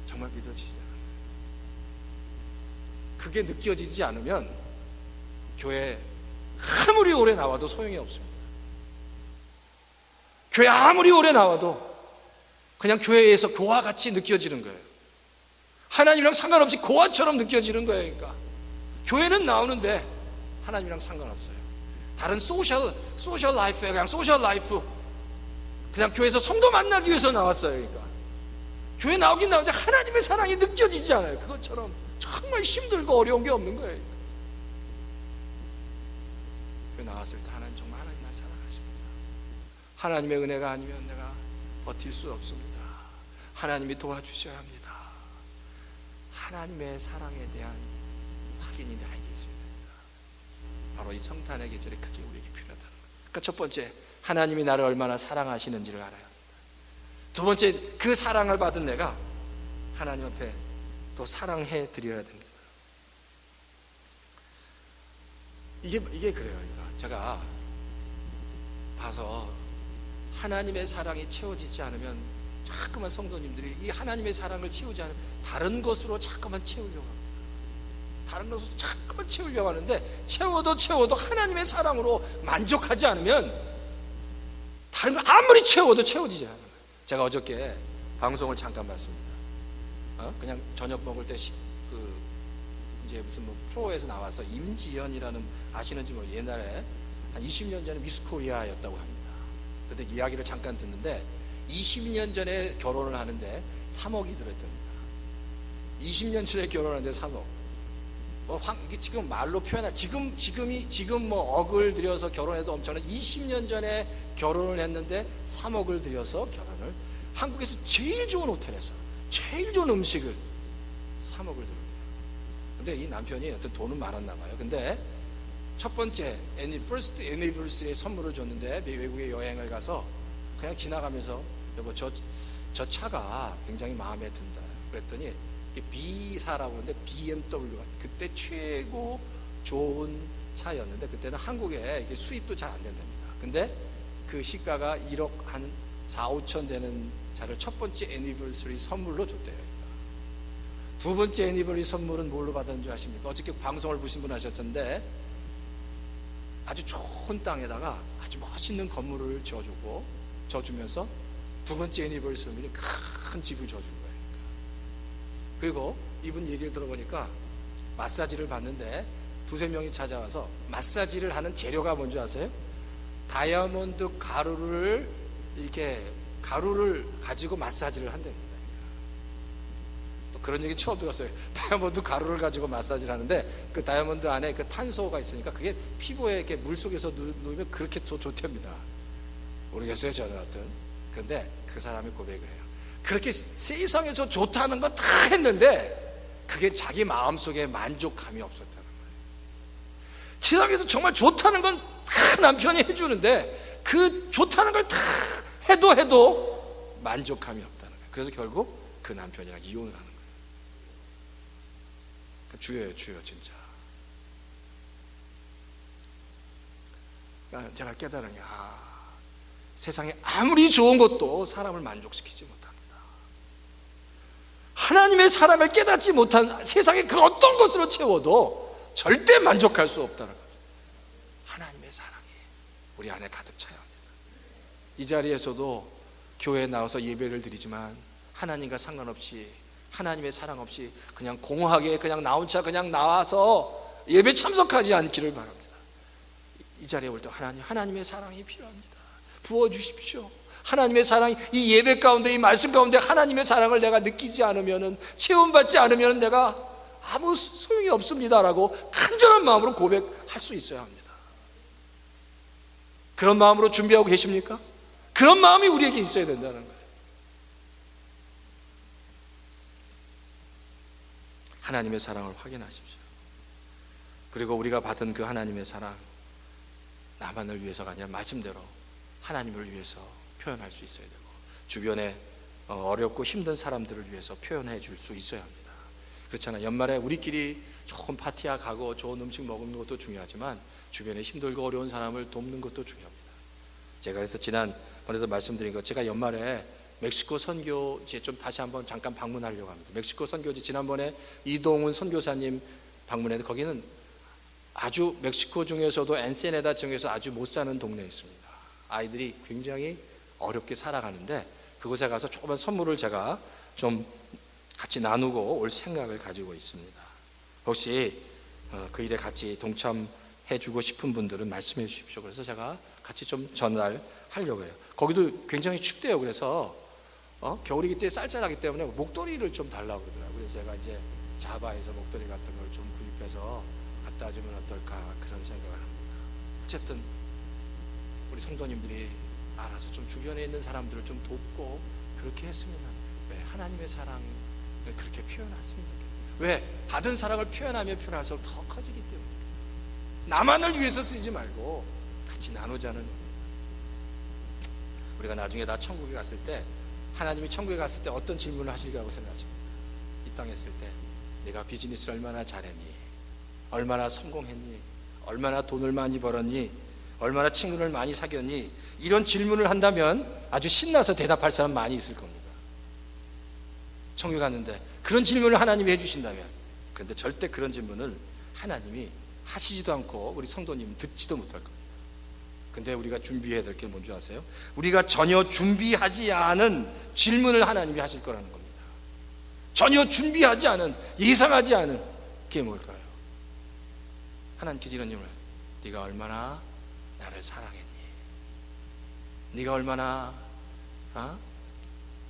정말 믿어지지 않아요. 그게 느껴지지 않으면 교회 아무리 오래 나와도 소용이 없습니다. 교회 아무리 오래 나와도 그냥 교회에서 고와 같이 느껴지는 거예요. 하나님이랑 상관없이 고아처럼 느껴지는 거예요. 그러니까 교회는 나오는데 하나님이랑 상관없어요. 다른 소셜 라이프에 그냥 소셜 라이프, 그냥 교회에서 성도 만나기 위해서 나왔어요. 그러니까 교회 나오긴 나오는데 하나님의 사랑이 느껴지지 않아요. 그것처럼 정말 힘들고 어려운 게 없는 거예요. 교회 나왔을 때 하나님 정말 하나님 날 사랑하십니다. 하나님의 은혜가 아니면 내가 버틸 수 없습니다. 하나님이 도와주셔야 합니다. 하나님의 사랑에 대한 확인이 나에게 있어야 됩니다. 바로 이 성탄의 계절에 그게 우리에게 필요하다는 거예요. 그러니까 첫 번째, 하나님이 나를 얼마나 사랑하시는지를 알아야 합니다. 두 번째, 그 사랑을 받은 내가 하나님 앞에 또 사랑해 드려야 됩니다. 이게 그래요. 그러니까 제가 봐서 하나님의 사랑이 채워지지 않으면 자꾸만 성도님들이 이 하나님의 사랑을 채우지 않으면 다른 것으로 자꾸만 채우려고 합니다. 다른 것으로 자꾸만 채우려고 하는데 채워도 하나님의 사랑으로 만족하지 않으면 다른 거 아무리 채워도 채워지지 않아요. 제가 어저께 방송을 잠깐 봤습니다. 그냥 저녁 먹을 때 이제 무슨 뭐 프로에서 나와서 임지연이라는, 아시는지 모르겠어요. 옛날에 한 20년 전에 미스 코리아였다고 합니다. 그때 이야기를 잠깐 듣는데 20년 전에 결혼을 하는데 3억이 들었답니다. 20년 전에 결혼하는데 3억. 이게 지금 말로 표현할 지금 뭐 억을 들여서 결혼해도 엄청난, 20년 전에 결혼을 했는데 3억을 들여서 결혼을, 한국에서 제일 좋은 호텔에서 제일 좋은 음식을 3억을 들었대요. 근데 이 남편이 어떤 돈은 많았나 봐요. 근데 첫 번째 first anniversary 선물을 줬는데 외국에 여행을 가서 그냥 지나가면서 여보 저 차가 굉장히 마음에 든다 그랬더니 B사라고 하는데 BMW가 그때 최고 좋은 차였는데 그때는 한국에 이게 수입도 잘 안 된답니다. 근데 그 시가가 1억 한 4, 5천 되는 차를 첫 번째 애니버서리 선물로 줬대요. 두 번째 애니버서리 선물은 뭘로 받았는지 아십니까? 어저께 방송을 보신 분 하셨던데 아주 좋은 땅에다가 아주 멋있는 건물을 져주면서 두 번째 애니버서리는 큰 집을 져준 거예요. 그리고 이분 얘기를 들어보니까 마사지를 받는데 두세 명이 찾아와서 마사지를 하는 재료가 뭔지 아세요? 다이아몬드 가루를 가지고 마사지를 한답니다. 또 그런 얘기 처음 들었어요. 다이아몬드 가루를 가지고 마사지를 하는데 그 다이아몬드 안에 그 탄소가 있으니까 그게 피부에 이렇게 물 속에서 누우면 그렇게 좋답니다. 모르겠어요, 저는 하여튼. 그런데 그 사람이 고백을 해요. 그렇게 세상에서 좋다는 건 다 했는데 그게 자기 마음속에 만족감이 없었다는 거예요. 세상에서 정말 좋다는 건 다 남편이 해주는데 그 좋다는 걸 다 해도 만족감이 없다는 거예요. 그래서 결국 그 남편이랑 이혼을 하는 거예요. 그러니까 주여요 진짜. 그러니까 제가 깨달은 게 세상에 아무리 좋은 것도 사람을 만족시키지 못합니다. 하나님의 사랑을 깨닫지 못한 세상의 그 어떤 것으로 채워도 절대 만족할 수 없다는 겁니다. 하나님의 사랑이 우리 안에 가득 차야 합니다. 이 자리에서도 교회에 나와서 예배를 드리지만 하나님과 상관없이, 하나님의 사랑 없이 그냥 공허하게 그냥 나 혼자 그냥 나와서 예배 참석하지 않기를 바랍니다. 이 자리에 올 때 하나님의 사랑이 필요합니다. 부어주십시오. 하나님의 사랑이 이 예배 가운데, 이 말씀 가운데 하나님의 사랑을 내가 느끼지 않으면은, 체험받지 않으면은 내가 아무 소용이 없습니다라고 간절한 마음으로 고백할 수 있어야 합니다. 그런 마음으로 준비하고 계십니까? 그런 마음이 우리에게 있어야 된다는 거예요. 하나님의 사랑을 확인하십시오. 그리고 우리가 받은 그 하나님의 사랑, 나만을 위해서가 아니라 말씀대로 하나님을 위해서 표현할 수 있어야 되고, 주변에 어렵고 힘든 사람들을 위해서 표현해 줄 수 있어야 합니다. 그렇잖아요. 연말에 우리끼리 좋은 파티야 가고 좋은 음식 먹는 것도 중요하지만 주변에 힘들고 어려운 사람을 돕는 것도 중요합니다. 제가 그래서 지난번에도 말씀드린 것, 제가 연말에 멕시코 선교지에 좀 다시 한번 잠깐 방문하려고 합니다. 멕시코 선교지, 지난번에 이동훈 선교사님 방문했는데 거기는 아주 멕시코 중에서도 엔세네다 지역에서 아주 못 사는 동네에 있습니다. 아이들이 굉장히 어렵게 살아가는데 그곳에 가서 조그만 선물을 제가 좀 같이 나누고 올 생각을 가지고 있습니다. 혹시 그 일에 같이 동참해 주고 싶은 분들은 말씀해 주십시오. 그래서 제가 같이 좀 전달하려고 해요. 거기도 굉장히 춥대요. 그래서 겨울이기 때문에 쌀쌀하기 때문에 목도리를 좀 달라고 그러더라고요. 그래서 제가 이제 자바에서 목도리 같은 걸 좀 구입해서 갖다 주면 어떨까 그런 생각을 합니다. 어쨌든 우리 성도님들이 알아서 좀 주변에 있는 사람들을 좀 돕고 그렇게 했으면 왜 하나님의 사랑을 그렇게 표현했습니다. 왜? 받은 사랑을 표현하면 표현할수록 더 커지기 때문에 나만을 위해서 쓰지 말고 같이 나누자는. 우리가 나중에 다 천국에 갔을 때 하나님이 천국에 갔을 때 어떤 질문을 하실까라고 생각하십니까? 이 땅에 있을 때 내가 비즈니스를 얼마나 잘했니? 얼마나 성공했니? 얼마나 돈을 많이 벌었니? 얼마나 친구를 많이 사귀었니? 이런 질문을 한다면 아주 신나서 대답할 사람 많이 있을 겁니다. 천국에 갔는데 그런 질문을 하나님이 해주신다면, 그런데 절대 그런 질문을 하나님이 하시지도 않고 우리 성도님 듣지도 못할 겁니다. 근데 우리가 준비해야 될 게 뭔지 아세요? 우리가 전혀 준비하지 않은 질문을 하나님이 하실 거라는 겁니다. 전혀 준비하지 않은, 예상하지 않은 게 뭘까요? 하나님께서 이런 질문을, 네가 얼마나 나를 사랑했니? 네가 얼마나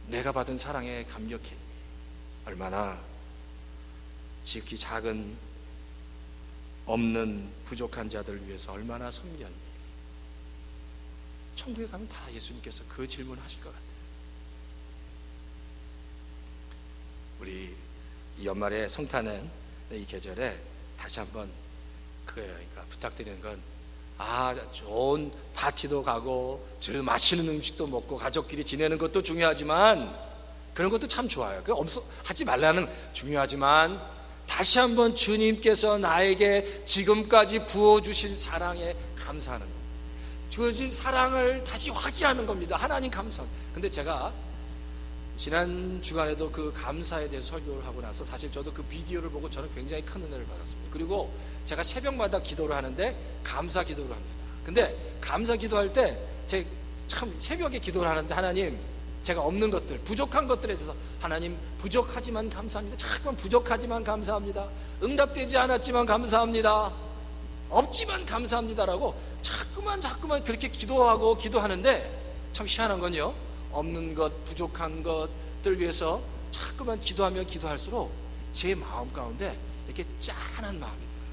내가 받은 사랑에 감격했니? 얼마나 지극히 작은 없는 부족한 자들을 위해서 얼마나 섬겼니? 천국에 가면 다 예수님께서 그 질문을 하실 것 같아요. 우리 이 연말에 성탄은 이 계절에 다시 한번 그러니까 부탁드리는 건, 좋은 파티도 가고 맛있는 음식도 먹고 가족끼리 지내는 것도 중요하지만, 그런 것도 참 좋아요. 하지 말라는 중요하지만, 다시 한번 주님께서 나에게 지금까지 부어주신 사랑에 감사하는 겁니다. 주어진 사랑을 다시 확인하는 겁니다. 하나님 감사합니다. 근데 제가 지난 주간에도 그 감사에 대해서 설교를 하고 나서 사실 저도 그 비디오를 보고 저는 굉장히 큰 은혜를 받았습니다. 그리고 제가 새벽마다 기도를 하는데 감사 기도를 합니다. 근데 감사 기도할 때 제 참 새벽에 기도를 하는데, 하나님 제가 없는 것들, 부족한 것들에 대해서 하나님 부족하지만 감사합니다. 자꾸만 부족하지만 감사합니다. 응답되지 않았지만 감사합니다. 없지만 감사합니다라고 자꾸만 그렇게 기도하는데, 참 희한한 건요, 없는 것, 부족한 것들 위해서 자꾸만 기도하면 기도할수록 제 마음 가운데 이렇게 짠한 마음이 들어요.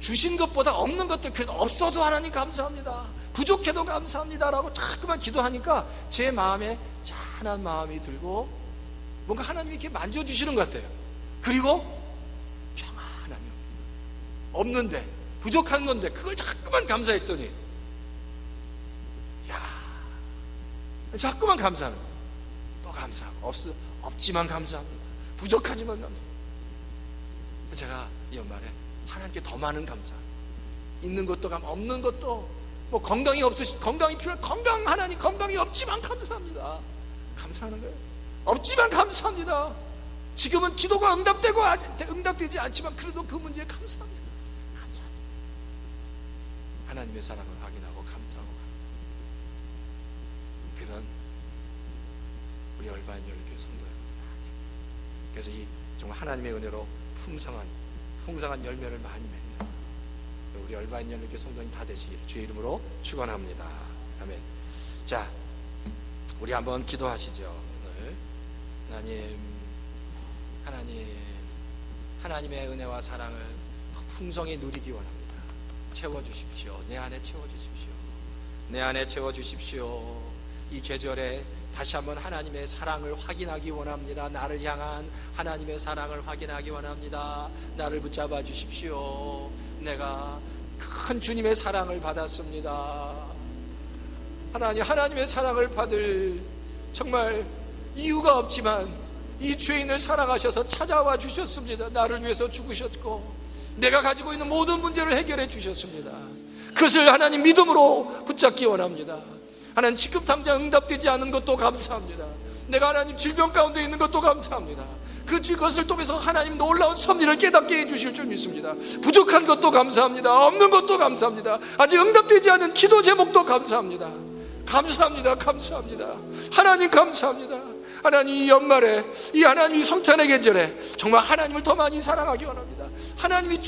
주신 것보다 없는 것들, 그래도 없어도 하나님 감사합니다, 부족해도 감사합니다라고 자꾸만 기도하니까 제 마음에 짠한 마음이 들고 뭔가 하나님이 이렇게 만져주시는 것 같아요. 그리고 평안함이 없는데, 부족한 건데 그걸 자꾸만 감사했더니, 자꾸만 감사하는 거예요. 또 감사하고, 없지만 감사합니다, 부족하지만 감사합니다. 제가 이 연말에 하나님께 더 많은 감사, 있는 것도 없는 것도, 뭐 건강이 필요한 건강, 하나님 건강이 없지만 감사합니다, 감사하는 거예요. 없지만 감사합니다. 지금은 기도가 응답되지 않지만 그래도 그 문제에 감사합니다. 하나님의 사랑을 확인하고 감사하고 그런 우리 얼바인 열교회 성도입니다. 그래서 이 정말 하나님의 은혜로 풍성한 열매를 많이 맺는 우리 얼바인 열교회 성도님 다 되시기를 주의 이름으로 축원합니다. 아멘. 자, 우리 한번 기도하시죠. 오늘 하나님의 은혜와 사랑을 풍성히 누리기 원합니다. 채워주십시오. 내 안에 채워주십시오. 내 안에 채워주십시오. 이 계절에 다시 한번 하나님의 사랑을 확인하기 원합니다. 나를 향한 하나님의 사랑을 확인하기 원합니다. 나를 붙잡아 주십시오. 내가 큰 주님의 사랑을 받았습니다. 하나님의 사랑을 받을 정말 이유가 없지만 이 죄인을 사랑하셔서 찾아와 주셨습니다. 나를 위해서 죽으셨고 내가 가지고 있는 모든 문제를 해결해 주셨습니다. 그것을 하나님 믿음으로 붙잡기 원합니다. 하나님 지금 당장 응답되지 않은 것도 감사합니다. 내가 하나님 질병 가운데 있는 것도 감사합니다. 그것을 통해서 하나님 놀라운 섭리를 깨닫게 해주실 줄 믿습니다. 부족한 것도 감사합니다. 없는 것도 감사합니다. 아직 응답되지 않은 기도 제목도 감사합니다. 감사합니다. 감사합니다. 하나님 감사합니다. 하나님 이 연말에 이 하나님 이 성탄의 계절에 정말 하나님을 더 많이 사랑하기 원합니다. 하나님이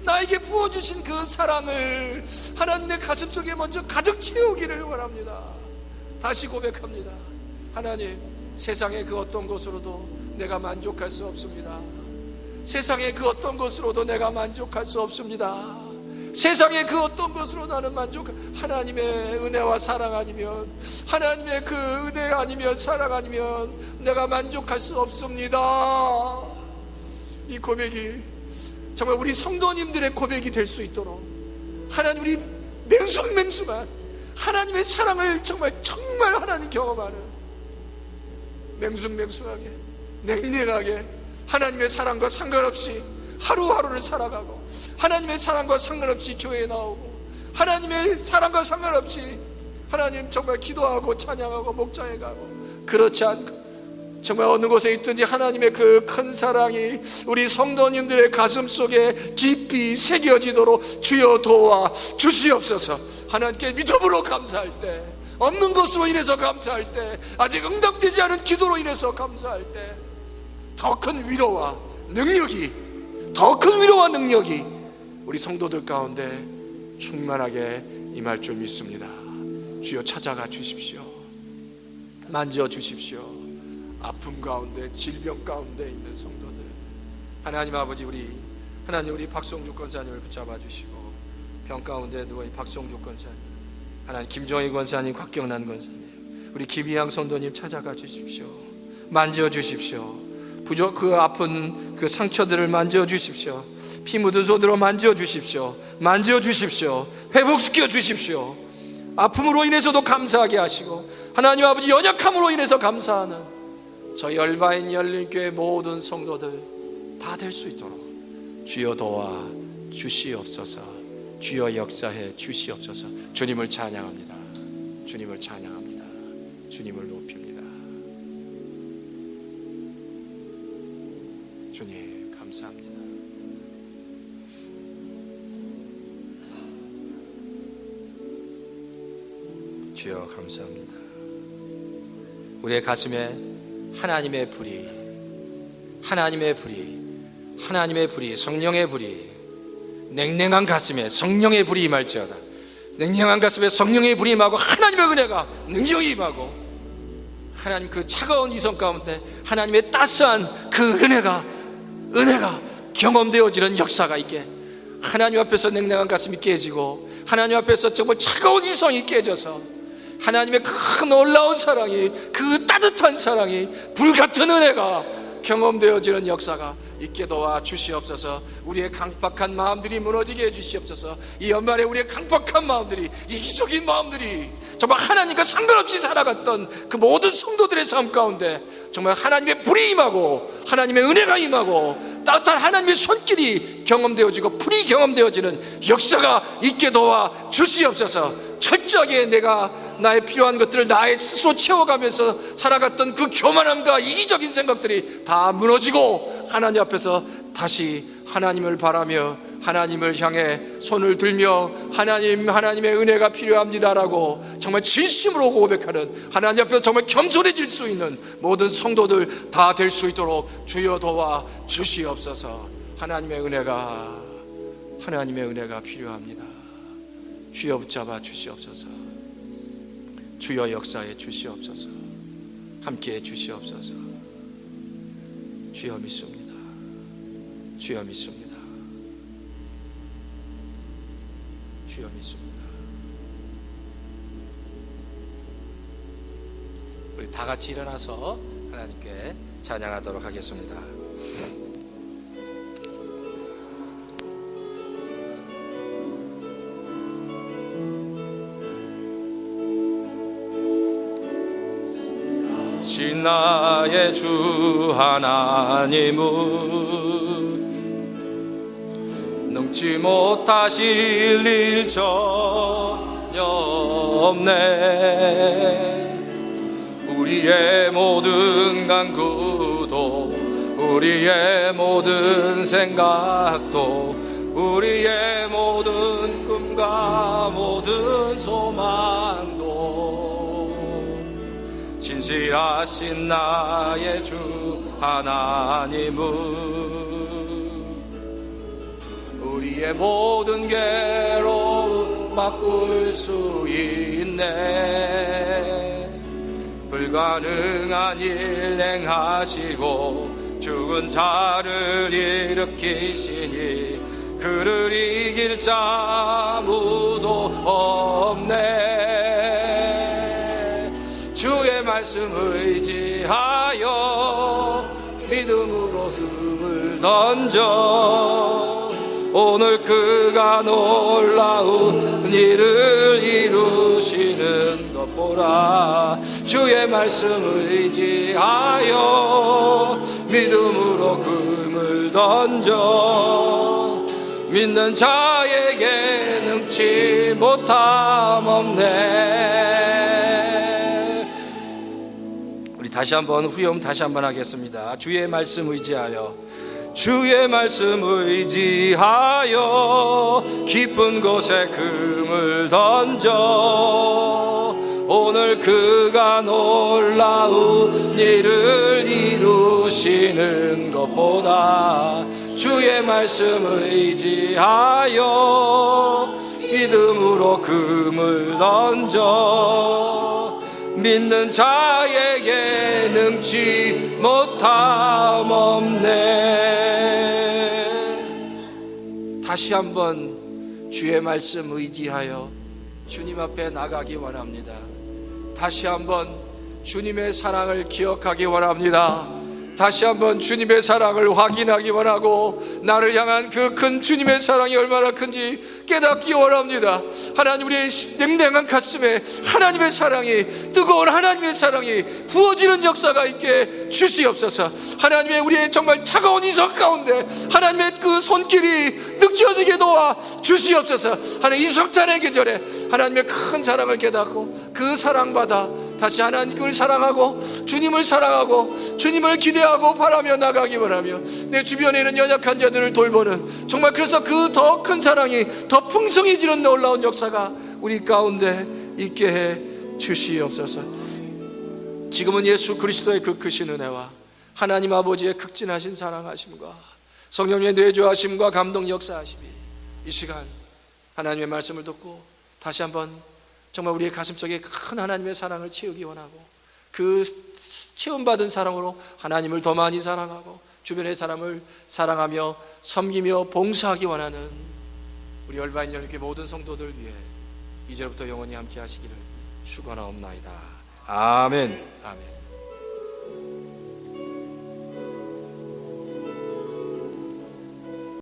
나에게 부어주신 그 사랑을 하나님 내 가슴속에 먼저 가득 채우기를 원합니다. 다시 고백합니다. 하나님, 세상의 그 어떤 것으로도 내가 만족할 수 없습니다. 세상의 그 어떤 것으로도 내가 만족할 수 없습니다. 세상의 그 어떤 것으로 나는 하나님의 은혜와 사랑 아니면, 하나님의 그 은혜 아니면 사랑 아니면 내가 만족할 수 없습니다. 이 고백이 정말 우리 성도님들의 고백이 될 수 있도록 하나님, 우리 맹숭맹숭한 하나님의 사랑을 정말 하나님 경험하는, 맹숭맹숭하게 냉랭하게 하나님의 사랑과 상관없이 하루하루를 살아가고, 하나님의 사랑과 상관없이 교회에 나오고, 하나님의 사랑과 상관없이 하나님 정말 기도하고 찬양하고 목장에 가고, 그렇지 않고 정말 어느 곳에 있든지 하나님의 그 큰 사랑이 우리 성도님들의 가슴 속에 깊이 새겨지도록 주여 도와 주시옵소서. 하나님께 믿음으로 감사할 때, 없는 것으로 인해서 감사할 때, 아직 응답되지 않은 기도로 인해서 감사할 때 더 큰 위로와 능력이, 더 큰 위로와 능력이 우리 성도들 가운데 충만하게 임할 줄 믿습니다. 주여 찾아가 주십시오. 만져 주십시오. 아픔 가운데, 질병 가운데 있는 성도들, 하나님 아버지, 하나님 우리 박성주 권사님을 붙잡아 주시고, 병 가운데 누워 있는 박성주 권사님, 하나님 김정희 권사님, 곽경란 권사님, 우리 김희양 성도님 찾아가 주십시오. 만져 주십시오. 그 아픈 그 상처들을 만져 주십시오. 피 묻은 손으로 만져 주십시오. 만져 주십시오. 회복시켜 주십시오. 아픔으로 인해서도 감사하게 하시고, 하나님 아버지 연약함으로 인해서 감사하는 저희 얼바인 열린교회 모든 성도들 다 될 수 있도록 주여 도와 주시옵소서. 주여 역사해 주시옵소서. 주님을 찬양합니다. 주님을 찬양합니다. 주님을 높입니다. 주님 감사합니다. 주여 감사합니다. 우리의 가슴에 하나님의 불이, 하나님의 불이, 하나님의 불이, 성령의 불이, 냉랭한 가슴에 성령의 불이 임할지어다. 냉랭한 가슴에 성령의 불이 임하고 하나님의 은혜가 능력이 임하고, 하나님 그 차가운 이성 가운데 하나님의 따스한 그 은혜가 경험되어지는 역사가 있게, 하나님 앞에서 냉랭한 가슴이 깨지고 하나님 앞에서 정말 차가운 이성이 깨져서 하나님의 그 놀라운 사랑이, 그 따뜻한 사랑이, 불같은 은혜가 경험되어지는 역사가 있게 도와 주시옵소서. 우리의 강박한 마음들이 무너지게 해주시옵소서. 이 연말에 우리의 강박한 마음들이, 이기적인 마음들이 정말 하나님과 상관없이 살아갔던 그 모든 성도들의 삶 가운데 정말 하나님의 불이 임하고 하나님의 은혜가 임하고 따뜻한 하나님의 손길이 경험되어지고 불이 경험되어지는 역사가 있게 도와 주시옵소서. 철저하게 내가 나의 필요한 것들을 나의 스스로 채워가면서 살아갔던 그 교만함과 이기적인 생각들이 다 무너지고 하나님 앞에서 다시 하나님을 바라며 하나님을 향해 손을 들며 하나님의 은혜가 필요합니다라고 정말 진심으로 고백하는, 하나님 앞에서 정말 겸손해질 수 있는 모든 성도들 다 될 수 있도록 주여 도와 주시옵소서. 하나님의 은혜가 필요합니다. 주여 붙잡아 주시옵소서. 주여 역사해 주시옵소서. 함께해 주시옵소서. 주여 믿습니다. 주여 믿습니다. 주여 믿습니다. 우리 다 같이 일어나서 하나님께 찬양하도록 하겠습니다. 나의 주 하나님은 능치 못하실 일 전혀 없네. 우리의 모든 간구도 우리의 모든 생각도 우리의 모든 꿈과 모든 소망도 진실하신 나의 주 하나님은 우리의 모든 괴로움 바꿀 수 있네. 불가능한 일 행하시고 죽은 자를 일으키시니 그를 이길 자 아무도 없네. 주의 말씀 의지하여 믿음으로 숨을 던져 오늘 그가 놀라운 일을 이루시는 것 보라. 주의 말씀 의지하여 믿음으로 금을 던져 믿는 자에게 능치 못함 없네. 우리 다시 한번 후렴 다시 한번 하겠습니다. 주의 말씀 의지하여 주의 말씀 의지하여 깊은 곳에 금을 던져 오늘 그가 놀라운 일을 이루시는 것보다 주의 말씀 의지하여 믿음으로 금을 던져 믿는 자에게 능치 못함 없네. 다시 한번 주의 말씀 의지하여 주님 앞에 나가기 원합니다. 다시 한번 주님의 사랑을 기억하기 원합니다. 다시 한번 주님의 사랑을 확인하기 원하고 나를 향한 그 큰 주님의 사랑이 얼마나 큰지 깨닫기 원합니다. 하나님, 우리의 냉랭한 가슴에 하나님의 사랑이, 뜨거운 하나님의 사랑이 부어지는 역사가 있게 주시옵소서. 하나님의 우리의 정말 차가운 이석 가운데 하나님의 그 손길이 느껴지게 도와 주시옵소서. 하나님, 이석탄의 계절에 하나님의 큰 사랑을 깨닫고 그 사랑받아 다시 하나님을 사랑하고 주님을 사랑하고 주님을 기대하고 바라며 나가기 원하며 내 주변에 있는 연약한 자들을 돌보는, 정말 그래서 그 더 큰 사랑이 더 풍성해지는 놀라운 역사가 우리 가운데 있게 해 주시옵소서. 지금은 예수 그리스도의 그 크신 은혜와 하나님 아버지의 극진하신 사랑하심과 성령의 내주하심과 감동 역사하심이 이 시간 하나님의 말씀을 듣고 다시 한번 정말 우리의 가슴속에 큰 하나님의 사랑을 채우기 원하고 그 체험받은 사랑으로 하나님을 더 많이 사랑하고 주변의 사람을 사랑하며 섬기며 봉사하기 원하는 우리 얼바인 열교회 모든 성도들 위해 이제부터 영원히 함께 하시기를 축원하옵나이다. 아멘. 아멘.